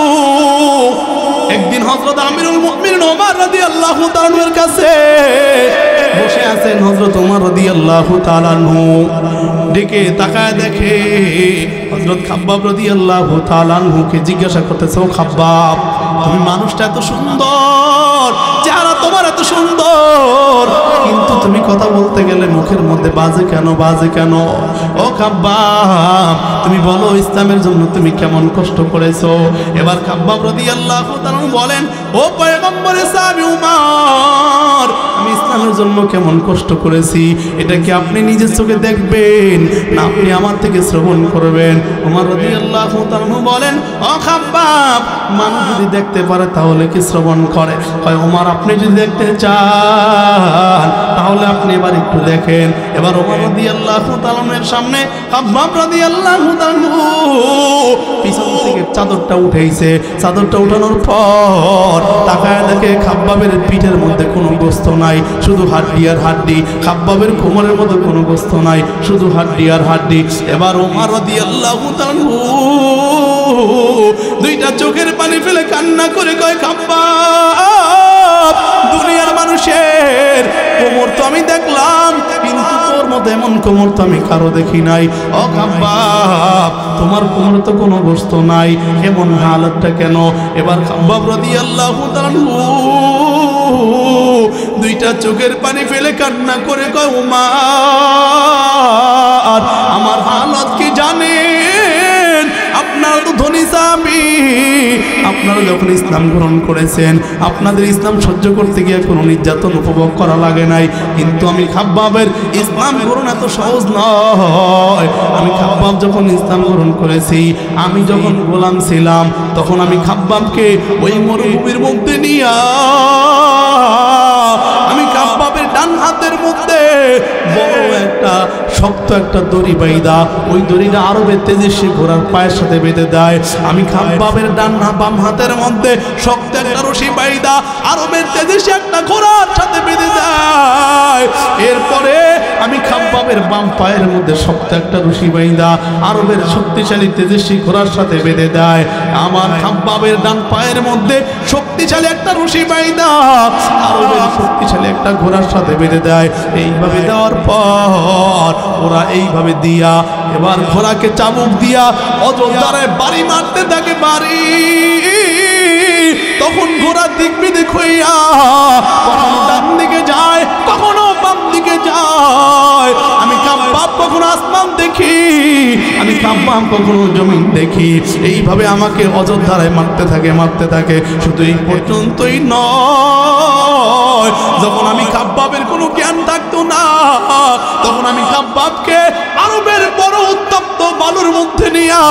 একদিন হযরত আমিরুল মুমিনিন ওমর রাদিয়াল্লাহু তাআলা আনহুর কাছে বসে আছেন হযরত ওমর রাদিয়াল্লাহু তাআলা আনহু ডেকে তাকায় দেখে হযরত খাব্বাব রাদিয়াল্লাহু তাআলা আনহুকে জিজ্ঞাসা করতেছে ও খাব্বাব তুমি মানুষটা এত সুন্দর চেহারা তোমার এত সুন্দর কিন্তু তুমি কথা বলতে গেলে মুখের মধ্যে বাজে কেন ও খাব্বাব তুমি বলো ইসলামের জন্য তুমি কেমন কষ্ট করেছো এবার খাব্বাব রাদিয়াল্লাহু তাআলা বলেন ও পয়গম্বরের সাহাবী উমর আমি ইসলামের জন্য কেমন কষ্ট করেছি এটা কি আপনি নিজের চোখে দেখবেন না আপনি আমার থেকে শ্রবণ করবেন উমর রাদিয়াল্লাহু তাআলা বলেন ও খাব্বাব মানুষ যদি দেখতে পারে তাহলে কি শ্রবণ করে হয় উমর আপনি যদি দেখতে চান তাহলে আপনি এবার একটু দেখেন এবার উমর রাদিয়াল্লাহু তাআলা এর সামনে খাব্বাব রাদিয়াল্লাহু তাআলা পিছন থেকে চাদরটা উঠাইছে চাদরটা উঠানোর পর তাকায় দেখে খাব্বাবের পিঠের মধ্যে কোনো গোস্ত নাই শুধু হাড্ডি আর হাড্ডি খাব্বাবের কোমরের মধ্যে কোনো গোস্ত নাই শুধু হাড্ডি আর হাড্ডি এবার ওমর রাদিয়াল্লাহু তাআলা দুইটা চোখের পানি ফেলে কান্না করে কয় খাব্বাব দুনিয়ার মানুষের কোমর তো আমি দেখলাম কিন্তু তোর মতো এমন কোমর তো আমি কারো দেখি নাই ও খাব্বাব তোমার কোমরে তো কোনো গোস্ত নাই এমন হালতটা কেন এবার খাব্বাব রাদিয়াল্লাহু তাআলা দুইটা চোখের পানি ফেলে কান্না করে কয় উমর আমার হালত কি জানেন আপনারা তো ধনী সাহাবী আপনারা যখন ইসলাম গ্রহণ করেছেন আপনাদের ইসলাম সহ্য করতে গিয়ে কোনো নির্যাতন উপভোগ করা লাগে নাই কিন্তু আমি খাব্বাবের ইসলাম গ্রহণ এত সহজ নয় আমি খাব্বাব যখন ইসলাম গ্রহণ করেছি আমি যখন গোলাম ছিলাম তখন আমি খাব্বাবকে ওই মরুভূমির মধ্যে নিয়ে আমি খাব্বাবের ডান হাতের মধ্যে বড় এক একটা শক্ত একটা দড়ি বাইদা, ওই দড়িটা আরবের তেজস্বী ঘোড়ার পায়ের সাথে বেঁধে দেয়। আমি খাব্বাবের বাম হাতের মধ্যে শক্ত একটা রশি বাইদা আরবের তেজস্বী একটা ঘোড়ার সাথে বেঁধে দেয়। এরপরে আমি খাব্বাবের বাম পায়ের মধ্যে শক্ত একটা রশি বাইদা আরবের শক্তিশালী তেজস্বী ঘোড়ার সাথে বেঁধে দেয়। আমার খাব্বাবের ডান পায়ের মধ্যে শক্তিশালী একটা রশি বাইদা আরবের শক্তিশালী একটা ঘোড়ার সাথে বেঁধে দেয়। এইভাবে দেওয়ার পর ওরা এইভাবে দিয়া এবার ঘোড়াকে চাবুক দিয়া অযোধ্যায় বাড়ি মারতে থাকে বাড়ি। তখন ঘোড়া দিক বিদিক হইয়া কখনো ডান দিকে যায়, কখনো বাম দিকে যায়। আমি খাব্বাব কখনো আসমান দেখি, আমি খাব্বাব কখনো জমিন দেখি। এইভাবে আমাকে অযোধ্যায় মারতে থাকে। শুধু এই পর্যন্তই নয়, যখন আমি খাব্বাবের কোনো জ্ঞান থাকতো না, তখন আমি খাব্বাবকে আরবের বড় উত্তপ্ত বালুর মধ্যে নিয়া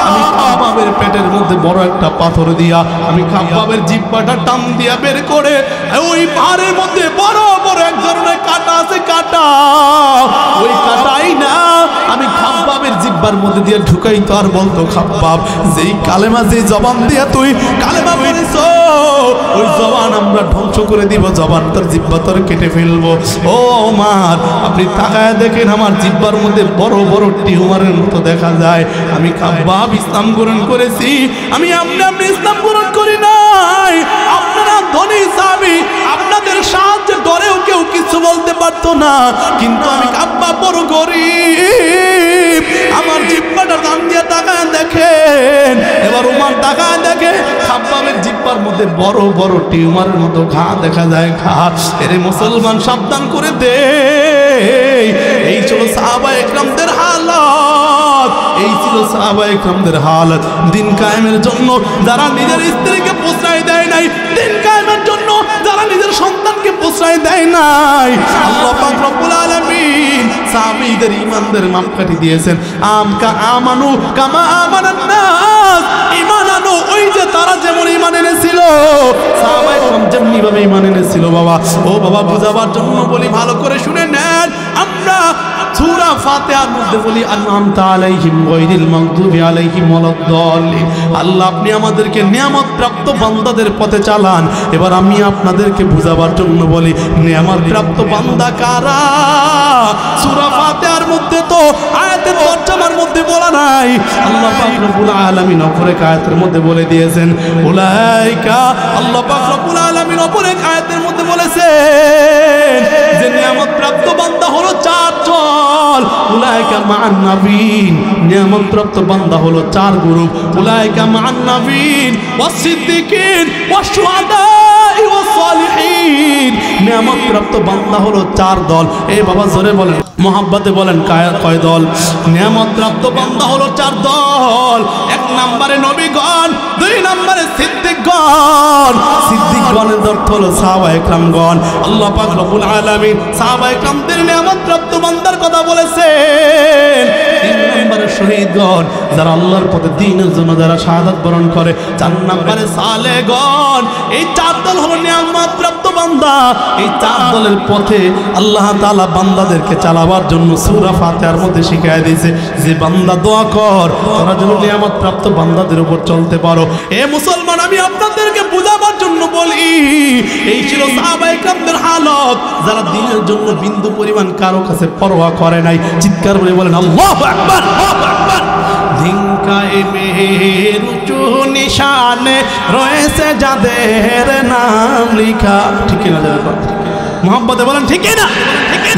আমি খাব্বাবের পেটের মধ্যে বড় একটা পাথর দিয়া আমি খাব্বাবের জিহ্বাটা টান দিয়া বের করে ওই পাহাড়ের মধ্যে বড় বড় এক ধরনের কাঁটা আছে, কাঁটা ওই কাঁটাই না আমি খাব্বাবের জিহ্বার মধ্যে দিয়ে ঢুকাইতো আর বলতো, খাব্বাব যেই কালেমা যেই জবান দিয়া তুই কালেমা বলিস ওই জবান আমরা ধ্বংস করে দিব, জবান তোর জিহ্বা তোর কেটে ফেলবো। ও আমার আপনি তাকায় দেখেন আমার জিহ্বার মধ্যে বড় বড় টিউমারের মতো দেখা যায়। আমি খাব্বাব ইসলাম গ্রহণ করেছি, আমি আপনি ইসলাম গ্রহণ করি নাই। আপনারা ধনী সাহাবী, আপনাদের সাহায্যের ডরেও কেউ কিছু বলতে পারতো না, কিন্তু আমি খাব্বাব বড় গরিব। আমার জিহ্বাটা দাম দিয়ে তাকায় দেখেন, এবার উমার তাকায় দেখে খাব্বাবের জিহ্বার মধ্যে বড় বড় টিউমারের মতো ঘা দেখা যায়। ঘা এরে মুসলমান সাবধান করে দে। এই ছিল সাহাবায়ে কেরামদের হালত, এই ছিল সাহাবায়ে কেরামদের হালত। দিন কায়েমের জন্য যারা নিজের স্ত্রীকে প্রশ্রয় দেয় নাই, দিন কায়েমের জন্য যারা নিজের সন্তানকে প্রশ্রয় দেয় নাই, আল্লাহ পাক রব্বুল আলামিন সাহাবীদের ঈমানদের মাপকাঠি দিয়েছেন। আমানু কামা আমানান নাস, ঈমান আনো ওই যে তারা যেমন ঈমান এনেছিল, সাহাবায়ে কেরাম যেমনি ভাবে ঈমান এনেছিল। বাবা ও বাবা বুঝাবার জন্য বলি, ভালো করে শুনে নেন। আমরা সূরা ফাতিহার মধ্যে বলি আনআমতা আলাইহিম গায়রিল মাগদুবি আলাইহিম ওয়ালাদ-দাল্লিন। আল্লাহ আপনি আমাদেরকে নিয়ামত প্রাপ্ত বান্দাদের পথে চালান। এবার আমি আপনাদেরকে বুঝাবার জন্য বলি, নিয়ামত প্রাপ্ত বান্দা কারা? সূরা ফাতিহার মধ্যে তো আয়াতের তরজমার মধ্যে বলা নাই, আল্লাহ পাক রব্বুল আলামিন অপরে আয়াতের মধ্যে বলে দিয়েছেন উলাইকা। আল্লাহ পাক রব্বুল আলামিন অপরে আয়াতের মধ্যে বলেছেন যে নিয়ামত প্রাপ্ত বান্দা হলো চারজন। উলাইকা মান নবীন, নিয়ামত প্রাপ্ত বান্দা হলো চার গ্রুপ। উলাইকা মান নবীন ওয়াস সিদ্দিকিন ওয়াস শুহাদা ওয়াস সালিহিন। নিয়ামত প্রাপ্ত বান্দা হলো চার দল। এই বাবা জোরে বলেন, মোহাব্বতে বলেন কয় দল? নিয়ামত প্রাপ্ত বান্দা হলো চার দল। এক নম্বরে নবীগণ, দুই নম্বরে সিদ্দিকগণ। সিদ্দিকগণের অর্থ হলো সাহাবায়ে কেরামগণ। আল্লাহ পাক রব্বুল আলামিন সাহাবায়ে কেরামদের নিয়ামত প্রাপ্ত বান্দার কথা বলেছেন। তিন নম্বরে শহীদগণ, যারা আল্লাহর পথে দ্বীনের জন্য যারা শাহাদাত বরণ করে। চার নম্বরে সালেহগণ। এই চার দল হলো নিয়ামত প্রাপ্ত বান্দা। এই চার দলের পথে আল্লাহ তাআলা বান্দাদেরকে চালাবার জন্য সূরা ফাতিহার মধ্যে শিখিয়ে দিয়েছে যে বান্দা দোয়া কর তোরা যেন নিয়ামত প্রাপ্ত বান্দাদের উপর চলতে পারো। এ মুসলমান, আমি আপনাদেরকে বুঝাবার জন্য বলি, এই ছিল সাহাবায়ে কেরামদের হালত, যারা দ্বীনের জন্য বিন্দু পরিমাণ কারো কাছে পরোয়া করে নাই। চিৎকার করে বলেন আল্লাহু আকবার, আল্লাহু আকবার। দিন কায়েমের উঁচু নিশানে রয়েছে যাদের নাম লেখা। ঠিক না? যাদের কথা মোহাম্মদে বলেন ঠিক না?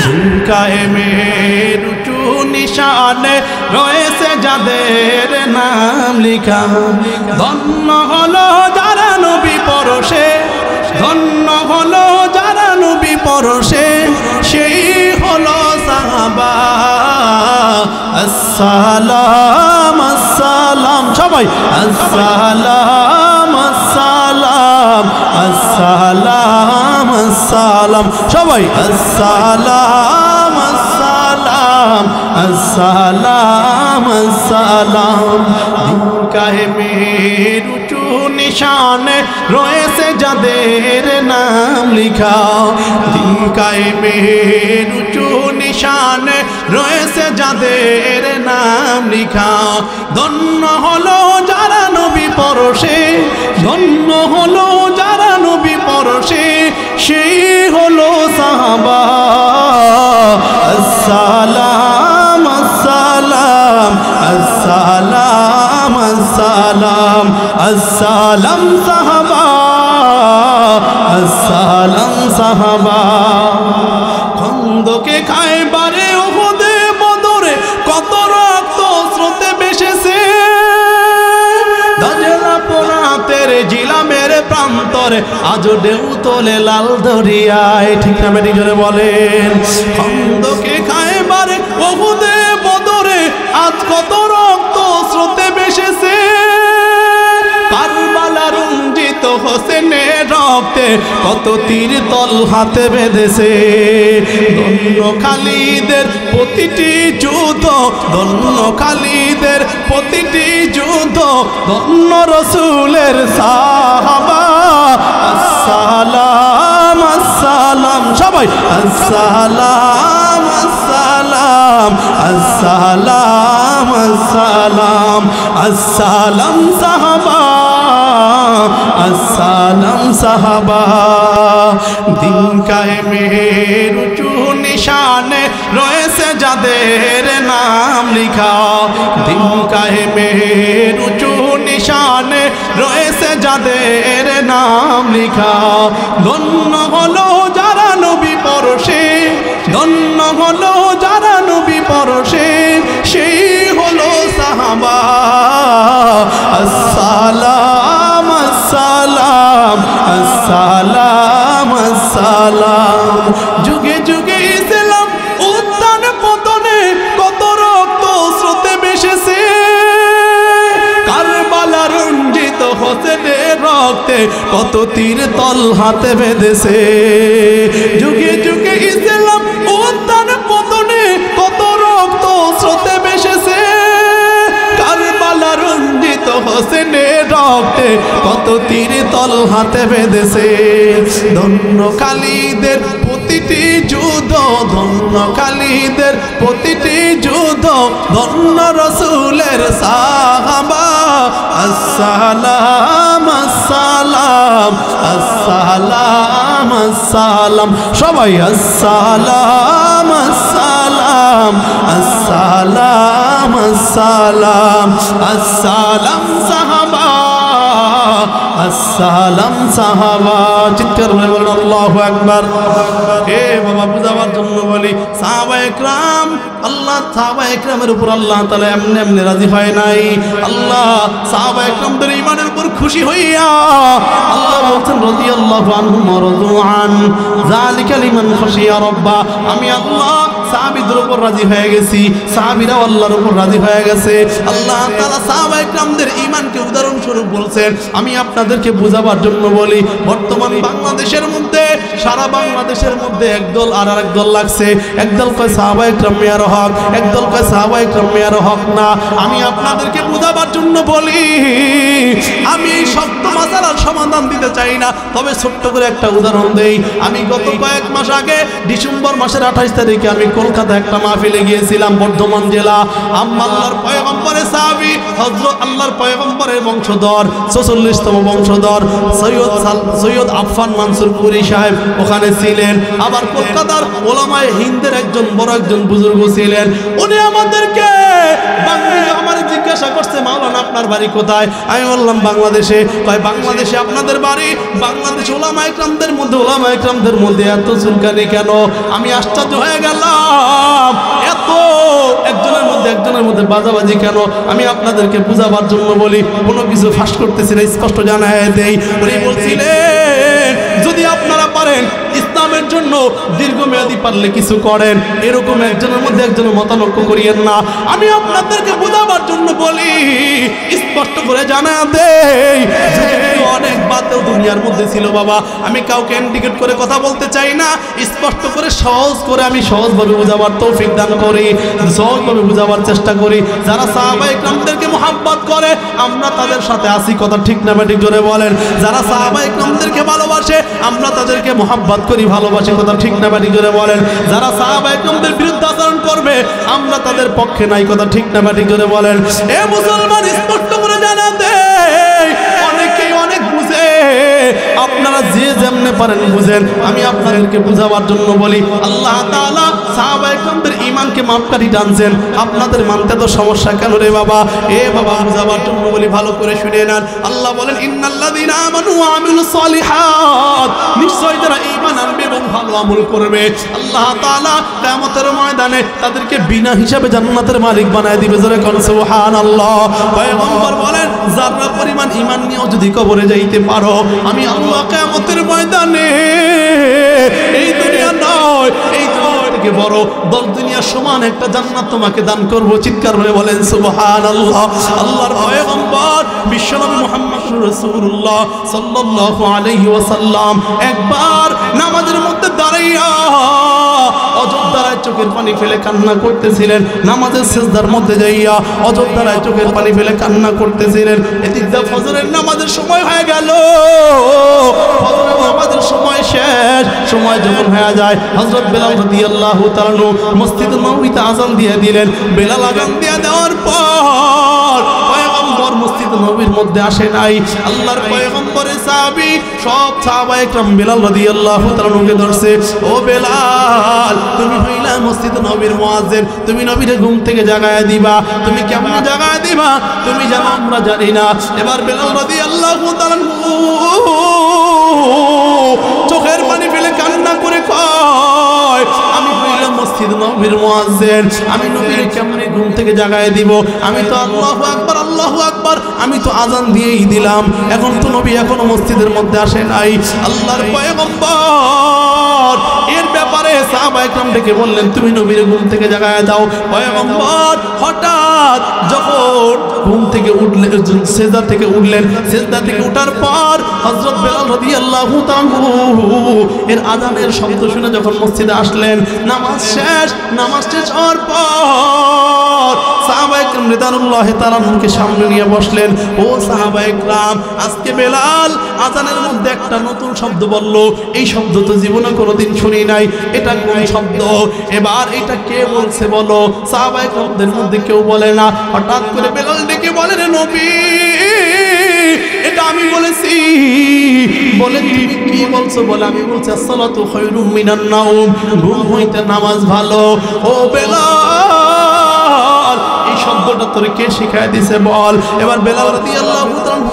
দিন কায়েমের উঁচু নিশানে রয়েছে যাদের নাম লেখা। ধন্য হলো যারা নবী পরশে, ধন্য হলো যারা নবী পরশে, সেই হলো সাহাবা। আসসালাম আসসালাম, সবাই আসসালাম আসসালাম আসসালাম আসসালাম, সবাই আসসালাম আসসালাম अस्सलाम अस्सलाम दिन कायमेर उঁচু নিশানে রয়েছে যাদের নাম লিখা দিন কায়েমের উঁচু নিশানে রয়েছে যাদের নাম লিখা ধন্য হলো যারা নবী পরশে ধন্য হলো যারা নবী পরশে সেই হলো সাহাবা আসসালাম আসসালাম আসসালাম আসসালাম আসসালাম সাহাবা আসসালাম সাহাবা খন্দকে খায়বারে উহুদে বদরে কত রক্ত স্রোতে ভেসেছে দাজলা পোরাতের জিলামের প্রান্তরে আজও ঢেউ তোলে লাল দরিয়ায় ঠিক না বেটি জোরে বলেন খন্দকে খায়বারে উহুদে বদরে আজ কত রক্ত স্রোতে ভেসেছে কারবালার রঞ্জিত হোসেনের রক্তে কত তীর তল হাতে বেঁধেছে ধন্য খালিদের প্রতিটি যুদ্ধ ধন্য খালিদের প্রতিটি যুদ্ধ ধন্য রসুলের সাহাবা আসসালাম আসসালাম সবাই আসসালাম আসসালাম আসসালাম আসসালাম আসসালাম সাহাবা আসসালাম সাহাবা দিন কায়েমের উঁচু নিশানে রয়েছে যাদের নাম লিখা দিন কায়েমের উঁচু নিশানে রয়েছে যাদের নাম লিখা ধন্য হলো যারা নবী পরশে ধন্য হলো যারা নবী পরশে সেই হলো সাহাবা আসসালাম আসসালাম আসসালাম আসসালাম যুগে যুগে ইসলাম উত্থান পতনে কত রক্ত স্রোতে ভেসেছে কারবালা রঞ্জিত হোসেনের রক্তে কত তীর তল হাতে বেঁধেছে যুগে যুগে ইসলাম উত্থান পতনে কত রক্ত স্রোতে ভেসেছে কারবালা রঞ্জিত হোসেনের রক্তে কত তীর তল হাতে বেঁধেছে ধন্য খালিদের প্রতিটি যুদ্ধ ধন্য খালিদের প্রতিটি যুদ্ধ ধন্য রসুলের সাহাবা আসসালাম আসসালাম আসসালাম আসসালাম সবাই আসসালাম আসসালাম আসসালাম আসসালাম আসসালাম সাহাবা আসসালাম সাহাবা চিৎকার করে বলেন আল্লাহু আকবার হে বাবা বুঝাবার জন্য বলি সাহাবায়ে کرام আল্লাহ সাহাবায়ে کرامের উপর আল্লাহ তাআলা এমনি এমনি রাজি হয় নাই আল্লাহ সাহাবায়ে کرامদের ঈমানের উপর খুশি হইয়া আল্লাহ বলেন রাদিয়াল্লাহু আনহুম ওয়া রাদু আন যালিকা লিমান খাশিয়া রাব্বা আমি আল্লাহ সাহাবীদের উপর রাজি হয়ে গেছি সাহাবীরাও আল্লাহর উপর রাজি হয়ে গেছে আল্লাহ তাআলা সাহাবায়ে کرامদের ঈমানকে উদাহরণ স্বরূপ বলছেন আমি আপনাদেরকে বোঝাবার জন্য বলি বর্তমান বাংলাদেশের মধ্যে সারা বাংলাদেশের মধ্যে একদল আর আরেক দল লাগছে একদল কয় সাহাবায়ে کرام মেয়ার হক একদল কয় সাহাবায়ে کرام মেয়ার হক না আমি আপনাদেরকে বোঝাবার জন্য বলি আমি এই শক্ত মাসালার সমাধান দিতে চাই না তবে ছোট্ট করে একটা উদাহরণ দেই আমি গত কয়েক মাস আগে ডিসেম্বর মাসের 28 তারিখে আমি কলকাতা একটা মাহফিলে গিয়েছিলাম বর্ধমান জেলা আল্লাহর পয়গম্বরের সাহাবী হযরত আল্লাহর পয়গম্বরের বংশধর 44তম বংশধর সৈয়দ আফফান মানসুর পুরী সাহেব ওখানে ছিলেন আবার কলকাতার ওলামায়ে হিন্দের একজন বড় একজন বুজুর্গ ছিলেন উনি আমাদেরকে আমার জিজ্ঞাসা করছে মাওলানা আপনার বাড়ি কোথায় আমি বললাম বাংলাদেশে কয় বাংলাদেশে আপনাদের বাড়ি বাংলাদেশ ওলামায়ে کرامদের মধ্যে এত চুলকানি কেন আমি আশ্চর্য হয়ে গেলাম এত একজনের মধ্যে বাজাবাজি কেন আমি আপনাদেরকে বুঝাবার জন্য বলি কোনো কিছু ফাঁস করতেছি না স্পষ্ট জানায় দেই উনি বলছিলেন যদি আপনারা পারেন ইসলামের জন্য দীর্ঘমেয়াদী পারলে কিছু করেন, এরকম একজনের মধ্যে একজনের মতানৈক্য করিয়েন না। আমি আপনাদেরকে বোঝাবার জন্য বলি, স্পষ্ট করে জানা দেই, অনেক বাতেও দুনিয়ার মধ্যে ছিল বাবা। আমি কাউকে ইন্ডিকেট করে কথা বলতে চাই না, স্পষ্ট করে সহজ করে আমি সহজভাবে বোঝাবার তৌফিক দান করি, সহজভাবে বোঝাবার চেষ্টা করি। যারা সাহাবায়ে কেরামদেরকে মুহাব্বত করে আমরা তাদের সাথে আছি, কথা ঠিক না ঠিক জোরে বলেন। যারা সাহাবায়ে কেরামদেরকে ভালোবাসে আমরা তাদেরকে মুহাব্বত করি, ভালোবাসি, কথা ঠিক না ঠিক জোরে বলেন। যারা সাহাবায়ে কেরামদের বিরুদ্ধে আচরণ করবে আমরা তাদের পক্ষে নাই, কথা ঠিক না ঠিক জোরে বলেন। এ মুসলমান, স্পষ্ট করে জানা দেই, অনেকেই অনেক বুঝে, আপনারা যে যেমনে পারেন বুঝেন, আমি আপনাদেরকে বুঝাবার জন্য বলি। আল্লাহ তাআলা সাহাবায়ে কেরামদের ঈমানকে মাপকাঠি টানছেন, আপনাদের মানতে তো সমস্যা কেন রে বাবা? এ বাবা, বুঝাবার জন্য বলি, ভালো করে শুনে নেন। আল্লাহ বলেন, ইন্নাল্লাযীনা আমানু ওয়া আমিলুস সালিহাত, নিশ্চয় যারা ঈমান আনবে এবং ভালো আমল করবে আল্লাহ তাআলা কিয়ামতের ময়দানে তাদেরকে বিনা হিসাবে জান্নাতের মালিক বানায় দিবে। জোরে কোন সুবহানাল্লাহ। পয়গম্বর বলেন, যারা পরিমাণ ঈমান নিয়েও যদি কবরে যাইতে পারো, আমি আল্লাহ কিয়ামতের ময়দানে এই দুনিয়া নয়, এই দুনিয়া থেকে বড় 10 দুনিয়ার সমান একটা জান্নাত তোমাকে দান করব। চিৎকার করে বলেন সুবহানাল্লাহ। আল্লাহর পয়গম্বর বিশ্বনবী মুহাম্মদুর রাসূলুল্লাহ সাল্লাল্লাহু আলাইহি ওয়াসাল্লাম একবার নামাজের মধ্যে দাঁড়াইয়া অযোধ্যায় চোখের পানি ফেলে কান্না করতেছিলেন। নামাজের সিজদার মধ্যে যাইয়া অযোধ্যায় চোখের পানি ফেলে কান্না করতেছিলেন। এদিকে ফজরের নামাজের সময় হয়ে গেল, ফজরের নামাজের সময় শেষ, সময় যখন হয়ে যায় হযরত বেলাল রাদিয়াল্লাহু তাআলা মসজিদ নববীতে আযান দিয়ে দিলেন। বেলাল আযান দিয়ে দেওয়ার পর পয়গম্বর মসজিদ নববীর মধ্যে আসে নাই। আল্লাহর পয়গম্বরের সাহাবী সব সাহাবায়ে কেরাম বেলাল রাদিয়াল্লাহু তাআলাকে ধরছে, ও বেলাল, তুমি হইলা মসজিদ নববীর মুয়াজ্জিন, তুমি নবীর ঘুম থেকে জাগায়া দিবা। তুমি কেমন জাগায়া দিবা তুমি জানো, আমরা জানি না। এবার বেলাল রাদিয়াল্লাহু তাআলা চোখের পানি ফেলে কান্না করে কয়, আমি হইলাম মসজিদ নববীর মুয়াজ্জিন, আমি নবীর কেমনে ঘুম থেকে জাগায় দিব? আমি তো আল্লাহু আকবার আল্লাহু আকবার আমি তো আযান দিয়েই দিলাম, এখন তো নবী এখনো মসজিদের মধ্যে আসে নাই। আল্লাহর পয়গম্বর এর ব্যাপারে সাহাবায়ে কেরাম ডেকে বললেন, তুমি নবীর ঘুম থেকে জাগায় দাও। পয়গম্বর হঠাৎ যখন ঘুম থেকে উঠলেন, সিজদা থেকে উঠলেন, সিজদা থেকে ওঠার পর হযরত বেলাল রাদিয়াল্লাহু তাআলা এর আযানের শব্দ শুনে যখন মসজিদে আসলেন, নামাজ শেষ হওয়ার পর সাহাবায়ে কেরাম রিদওয়ানুল্লাহি তাআলা আনহুকে সামনে নিয়ে বসলেন। ও সাহাবায়ে কেরাম, আজকে বেলাল আযানের মধ্যে একটা নতুন শব্দ বলল, এই শব্দ তো জীবনে কোনোদিন শুনি নাই, এটা কোন শব্দ? এবার এটা কে বলছে বলো? সাহাবায়ে কেরামদের মধ্যে কেউ বলে না। হঠাৎ করে বেলাল ডেকে বলে, রে নবী, এটা আমি বলেছি। বলে, তুমি কি বলছো? বলে, আমি বলছি আসসালাতু খায়রুম মিনান নাওম, ঘুম হইতে নামাজ ভালো। ও বেলাল, এই শব্দটা তোর কে শিখায় দিছে বল? এবার বেলাল রাদিয়াল্লাহু তাআলা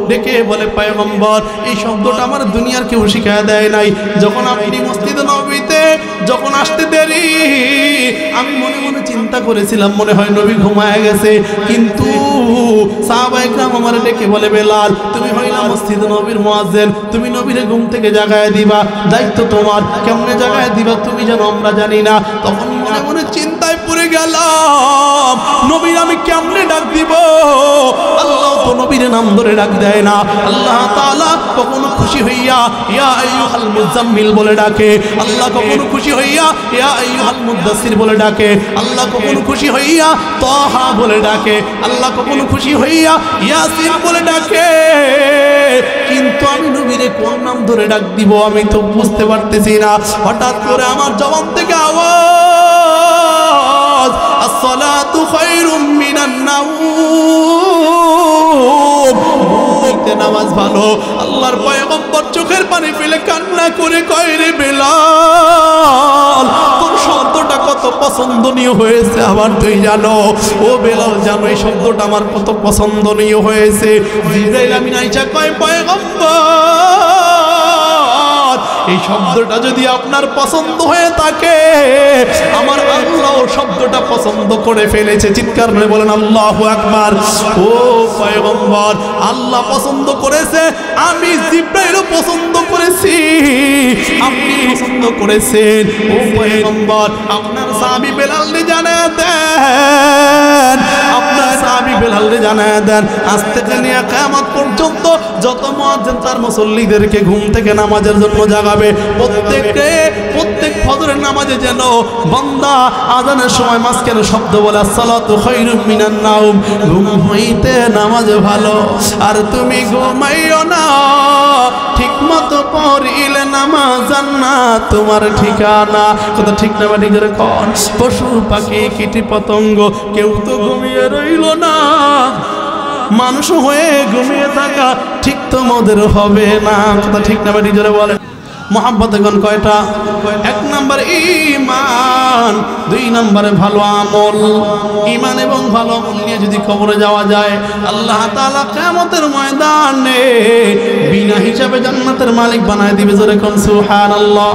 ডেকে বলে, পয়গম্বর, এই শব্দটা আমার দুনিয়ার কেউ শিখায় দেয় নাই। যখন আপনি মসজিদ নববীতে যখন আসতে দেরি, আমি মনে মনে চিন্তা করেছিলাম মনে হয় নবী ঘুমায় গেছে, কিন্তু সাহাবায়ে কেরাম আমার ডেকে বলে, বেলাল, তুমি হইলা মসজিদ নববীর মুয়াজ্জিন, তুমি নবীর ঘুম থেকে জাগায় দিবা, দায়িত্ব তোমার। কেমনে জাগায় দিবা তুমি জানো, আমরা জানি না। তখন মনে মনে চিন্তায় পড়ে গেলাম, নবীর আমি কেমনে ডাক দিব? আল্লাহ তো নবীর নাম ধরে ডাক দেয় না। আল্লাহ তাআলা কখনো খুশি হইয়া ইয়া আইয়ুহাল মুজাম্মিল বলে ডাকে, আল্লাহ কখনো খুশি হইয়া ইয়া আইয়ুহাল মুদাসসির বলে ডাকে, আল্লাহ কখনো খুশি হইয়া তাহা বলে ডাকে, আল্লাহ কখনো খুশি হইয়া ইয়াসিন বলে ডাকে। কিন্তু আমি নবীরে কোন নাম ধরে ডাক দিব আমি তো বুঝতে পারতেছি না। হঠাৎ করে আমার জবান থেকে আওয়াজ, আসসালাতু খায়রুম মিনান নাওম, নামাজ ভালো। আল্লাহর পয়গম্বর চোখের পানি ফেলে কান্না করে কয়, রে বেলাল, তোর শব্দটা কত পছন্দনীয় হয়েছে আমার, তুই জানো? ও বেলাল, জানো এই শব্দটা আমার কত পছন্দনীয় হয়েছে। জিবরাইল আমিন আইসা কয়, পয়গম্বর এই শব্দটা যদি আপনার পছন্দ হয়ে থাকে, আমার আল্লাহ শব্দটা পছন্দ করে ফেলেছে। চিৎকার করে বলেন আল্লাহু আকবার। ও পয়গম্বর, আল্লাহ পছন্দ করেছে, আমি জিবরাইলও পছন্দ করেছি, আপনি পছন্দ করেছেন। ও পয়গম্বর, আপনার সাহাবী বেলালকে জানায় দেন, আপনার সাহাবী বেলালকে জানায় দেন, আজ থেকে নিয়ে কিয়ামত পর্যন্ত যত মুয়াজ্জিন তার মুসল্লিদেরকে ঘুম থেকে নামাজের জন্য জাগাবে, প্রত্যেক ফজরের নামাজে যেন বান্দা আজানের সময় মাঝখানে শব্দ বলে আসসালাতু খায়রুম মিনান নাওম, ঘুম হইতে নামাজ ভালো, আর তুমি ঘুমাইও না, ঠিক মতো পড়িলে নামাজ জান্নাত তোমার ঠিকানা। কথা ঠিক না বাড়ি করে কোন পশু পাখি কীট পতঙ্গ কেউ তো ঘুমিয়ে রইল না, মানুষ হয়ে ঘুমিয়ে থাকা ঠিক তোমাদের হবে না। কথা ঠিক না বাড়ি জোরে বলে। মোহাব্বত এখন কয়টা? এক নম্বর ঈমান, দুই নম্বরে ভালো আমল। ঈমান এবং ভালো আমল নিয়ে যদি কবরে যাওয়া যায়, আল্লাহ তাআলা কিয়ামতের ময়দানে বিনা হিসাবে জান্নাতের মালিক বানায় দিবে। জোরে কোন সুবহানাল্লাহ।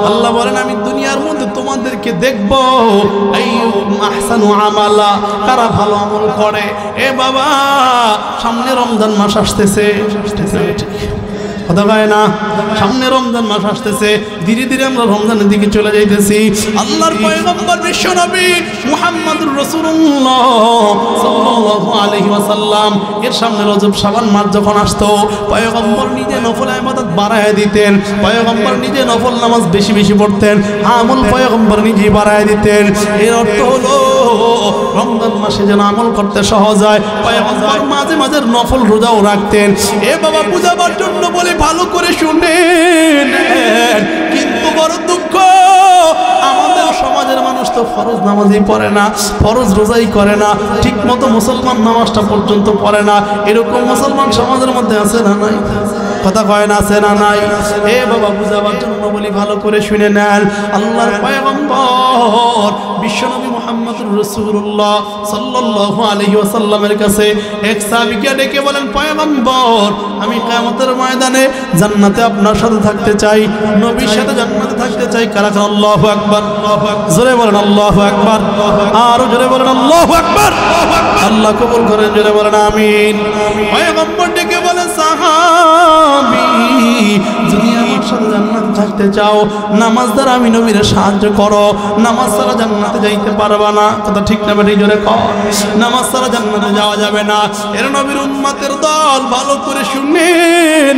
আল্লাহ বলেন, আমি দুনিয়ার মধ্যে তোমাদেরকে দেখব আইয়ুম আহসানু আমালা, কারা ভালো আমল করে। এ বাবা, সামনে রমজান মাস আসতেছে, কথা কয় না? সামনে রমজান মাস আসতেছে, ধীরে ধীরে আমরা রমজানের দিকে চলে যাইতেছি। আল্লাহর পয়গম্বর বিশ্বনবী মুহাম্মদুর রাসূলুল্লাহ সাল্লাল্লাহু আলাইহি ওয়াসাল্লাম এর সামনে রজব শাবান মাস যখন আসতো, পয়গম্বর নিজে নফল ইবাদত বাড়ায় দিতেন, পয়গম্বর নিজে নফল নামাজ বেশি বেশি পড়তেন, আমল পয়গম্বর নিজে বাড়ায় দিতেন। এর অর্থ হলো রমজান মাসে যেন আমল করতে সহজ হয়, পয়গম্বর মাঝে মাঝে নফল রোজাও রাখতেন। এ বাবা, বুঝাবার জন্য বলে ভালো করে শুনেন। কিন্তু বড় দুঃখ, আমাদের সমাজের মানুষ তো ফরজ নামাজই পড়ে না, ফরজ রোজাই করে না, ঠিক মতো মুসলমান নামাজটা পর্যন্ত পড়ে না। এরকম মুসলমান সমাজের মধ্যে আছে না নাই? কথা কয় না, আছে না নাই? এ বাবা, বুঝাবার জন্য বলি ভালো করে শুনে নেন। আল্লাহর পয়গম্বর বিশ্বনবী মুহাম্মদুর রাসূলুল্লাহ সাল্লাল্লাহু আলাইহি ওয়াসাল্লামের কাছে এক সাহাবীকে ডেকে বলেন, পয়গম্বর, আমি কিয়ামতের ময়দানে জান্নাতে আপনার সাথে থাকতে চাই, নবীর সাথে জান্নাতে থাকতে চাই। কারা কারা আল্লাহু আকবার? জোরে বলেন আল্লাহু আকবার, আরো জোরে বলেন আল্লাহু আকবার। আল্লাহ কবুল করেন, জোরে বলেন আমিন। পয়গম্বর ডেকে বলেন, সাহাবী, যদি আমার সাথে জান্নাতে থাকতে চাও, নামাজ দ্বারা আমি নবীর সাহায্য করো, নামাজ ছাড়া জান্নাতে যাইতে পারবা না। কথা ঠিক না বেটি? জোরে কর। নামাজ ছাড়া জান্নাতে যাওয়া যাবে না। এর নবীর উম্মতের দল ভালো করে শুনে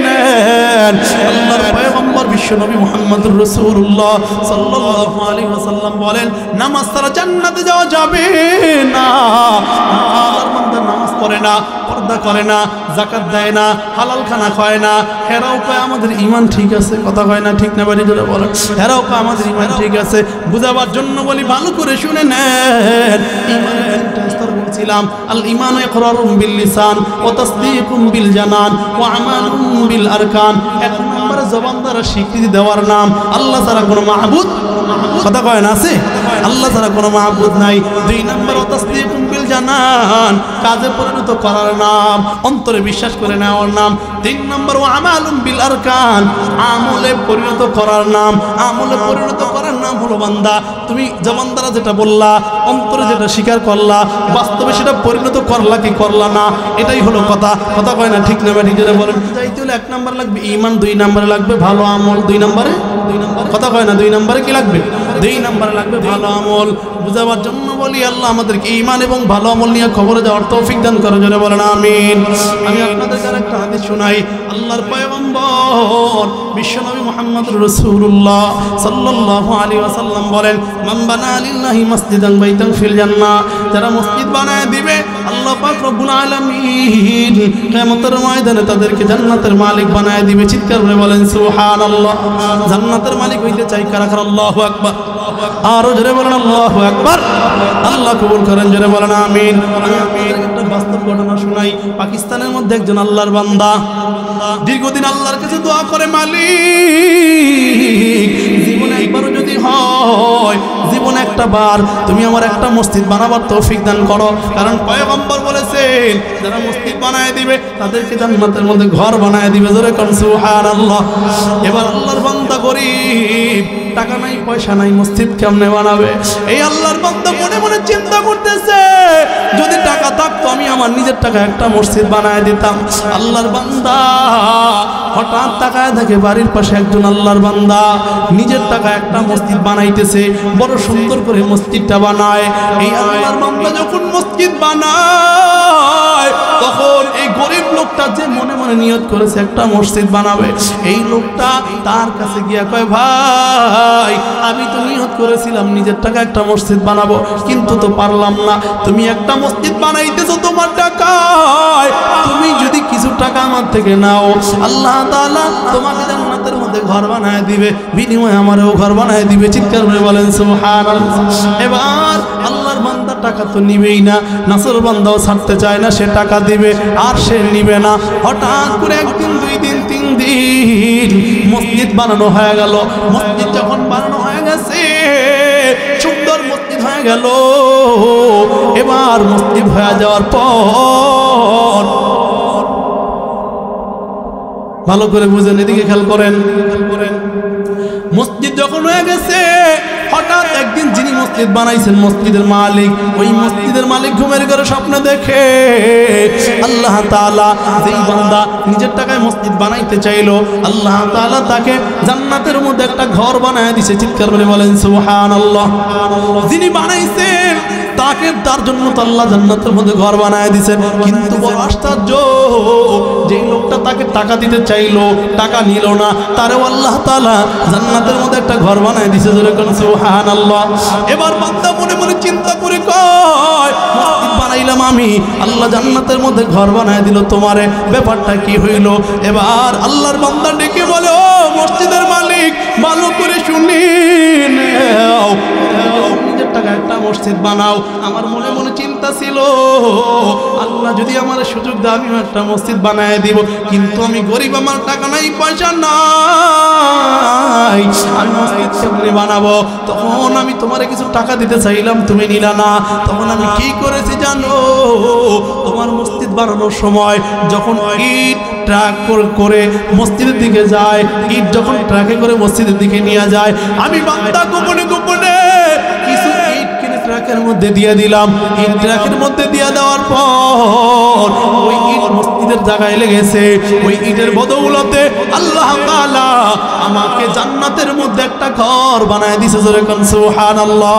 নেন। আল্লাহর পয়গম্বর বিশ্বনবী মুহাম্মদুর রাসূলুল্লাহ সাল্লাল্লাহু আলাইহি ওয়াসাল্লাম বলেন, নামাজ ছাড়া জান্নাতে যাওয়া যাবে না। আল্লাহর বান্দা নামাজ পড়ে না, পর্দা করে না, যাকাত দেয় না, হালাল খানা খায় না, হেরাও কয় আমাদের ঈমান ঠিক আছে। কথা কয় না, ঠিক না বাড়ি জোরে বলেন? হেরাও কয় আমাদের ঈমান ঠিক আছে। বুঝাবার জন্য বলি ভালো করে শুনে নেন। ঈমানের তিনটা স্তর বলছিলাম। আল ঈমানু ইকরারুম বিল লিসান ওয়া তাসদীকুম বিল জানান ওয়া আমালুম বিল আরকান। এক নম্বরে জবান দ্বারা স্বীকৃতি দেওয়ার নাম আল্লাহ ছাড়া কোনো মাহবুদ, কথা কয় না, আছে? আল্লাহ ছাড়া কোনো মাহবুদ নাই। দুই নম্বর ওয়া তাসদীকুম বিল জানান, কাজে পরিণত করার নাম, অন্তরে বিশ্বাস করে নেওয়ার নাম। তিন নম্বর ওয়া আমালুম বিল আরকান, আমলে পরিণত করার নাম। আমলে পরিণত করার নাম হলো বান্দা, তুমি জবান দ্বারা যেটা বললা, অন্তরে যেটা স্বীকার করলা, বাস্তবে সেটা পরিণত করলা কি করলা না, এটাই হলো কথা। কথা কয় না, ঠিক না ঠিক জোরে বলেন? যাইতে হলে এক নম্বর লাগবে ঈমান, দুই নম্বরে লাগবে ভালো আমল, দুই নম্বরে কথা কয় না, দুই নম্বরে কি লাগবে? দুই নম্বরে লাগবে ভালো আমল। বুঝাবার জন্য বলি, আল্লাহ আমাদেরকে ঈমান এবং ভালো আমল নিয়ে খবরে যাওয়ার তৌফিক দান করে, জোরে বলেন আমিন। আমি আপনাদেরকে আরেকটা হাদিস শোনাই। আল্লাহর পয়গম্বর বিশ্বনবী মুহাম্মদুর রাসূলুল্লাহ সাল্লাল্লাহু আলাইহি ওয়াসাল্লাম বলেন, মান বানা লিল্লাহি মাসজিদান বাইতান ফিল জান্নাহ, যারা মসজিদ বানায় দিবে আল্লাহ পাক রব্বুল আলামিন কিয়ামতের ময়দানে তাদেরকে জান্নাতের মালিক বানায় দিবে। চিৎকার করে বলেন সুবহানাল্লাহ। জান্নাতের মালিক হইতে চাই কারা কারা? আল্লাহু আকবার, আরো জোরে বলেন আল্লাহু আকবার। আল্লাহ কবুল করেন, জোরে বলেন আমিন। আমি আপনাদেরকে একটা বাস্তব ঘটনা শোনাই। পাকিস্তানের মধ্যে একজন আল্লাহর বান্দা দীর্ঘদিন আল্লাহর কাছে দোয়া করে, মালিক, জীবনে একবারও যদি হয়, জীবনে একটা বার তুমি আমার একটা মসজিদ বানাবার তৌফিক দান করো। কারণ পয়গম্বর বলেছেন, করেছেন যারা মসজিদ বানায় দিবে তাদেরকে জান্নাতের মধ্যে ঘর বানায় দিবে, জোরে কোন সুবহানাল্লাহ। এবার আল্লাহর বান্দা গরিব, টাকা নাই পয়সা নাই, মসজিদ কেমনে বানাবে? এই আল্লাহর বান্দা মনে মনে চিন্তা করতেছে, যদি টাকা থাকতো আমি আমার নিজের টাকা একটা মসজিদ বানায় দিতাম। আল্লাহর বান্দা হঠাৎ তাকায় দেখে বাড়ির পাশে একজন আল্লাহর বান্দা নিজের টাকা একটা মসজিদ বানাইতেছে, বড় সুন্দর করে মসজিদটা বানায়। এই আল্লাহর বান্দা যখন মসজিদ বানায় তখন এই গরিব লোকটা যে মনে মনে নিয়ত করেছে একটা মসজিদ বানাবে, এই লোকটা তার কাছে গিয়া কয়, ভাই আমি তো নিয়ত করেছিলাম নিজের টাকা একটা মসজিদ বানাবো, কিন্তু তো পারলাম না। তুমি একটা মসজিদ বানাইতেছো তোমার টাকায়, তুমি যদি কিছু টাকা আমার থেকে নাও, আল্লাহ তাআলা তোমাকে জান্নাতের মধ্যে ঘর বানায় দিবে, বিনিময়ে আমারও ঘর বানায় দিবে। চিৎকার করে বলেন সুবহানাল্লাহ। এবার আল্লাহর বান্দা টাকা তো নিবেই না, নাসর বান্দাও ছাড়তে চায় না, সে টাকা দিবে আর সে নিবে না। হঠাৎ করে একদিন, 2 দিন, 3 দিন মসজিদ বানানো হয়ে গেল। মসজিদ যখন বানানো হয়ে গেছে, সুন্দর মসজিদ হয়ে গেল। এবার মসজিদ হয়ে যাওয়ার পর ভালো করে বুঝেন, এদিকে খেয়াল করেন। মসজিদ যখন হয়ে গেছে, হঠাৎ একদিন যিনি মসজিদ বানাইছেন মসজিদের মালিক, ওই মসজিদের মালিক ঘুমের ঘরে স্বপ্ন দেখে আল্লাহ তাআলা যেই বান্দা নিজের টাকায় মসজিদ বানাইতে চাইলো, আল্লাহ তাআলা তাকে জান্নাতের মধ্যে একটা ঘর বানায় দিয়েছে। চিৎকার করে বলেন সুবহানাল্লাহ। যিনি বানাইছেন তাকে, তার জন্য তো আল্লাহ জান্নাতের মধ্যে ঘর বানায় দিয়েছেন। কিন্তু বড় আশ্চর্য, যেই লোকটা তাকে টাকা দিতে চাইলো, টাকা নিল না, তারেও আল্লাহ তাআলা জান্নাতের মধ্যে একটা ঘর বানায় দিয়েছে, জোরে কোন সুবহানাল্লাহ। এবার বান্দা মনে মনে চিন্তা করে কয়, মসজিদ বানাইলাম আমি, আল্লাহ জান্নাতের মধ্যে ঘর বানায় দিল, তোমারে ব্যাপারটা কি হইল? এবার আল্লাহর বান্দা ডেকে বলে, ও মসজিদের মালিক, ভালো করে শুনিন, নিজের টাকা একটা মসজিদ বানাও। আমার মনে মনে চিন্তা ছিল, আল্লাহ যদি আমার সুযোগ দেয় আমিও একটা মসজিদ বানায় দিব, কিন্তু আমি গরিব, আমার টাকা নাই পয়সা নাই, আমি মসজিদ কেমনে বানাবো? তখন আমি তোমারে কিছু টাকা দিতে চাইলাম, তুমি নিলা না। তখন আমি কি করেছি জানো? তোমার মসজিদ বানানোর সময় যখন ইট ট্রাক করে মসজিদের দিকে যায়, ইট যখন ট্রাকে করে মসজিদের দিকে নিয়ে যায়, আমি বান্দা গোপনে গোপনে কিছু ইট কিনে ট্রাকের মধ্যে দিয়ে দিলাম। ইট ট্রাকের মধ্যে দিয়ে দেওয়ার পর ওই ইট মসজিদের জায়গায় লেগেছে। ওই ইটের বদৌলতে আল্লাহ তাআলা আমাকে জান্নাতের মধ্যে একটা ঘর বানায় দিয়েছে, জোরে কোন সুবহানাল্লাহ।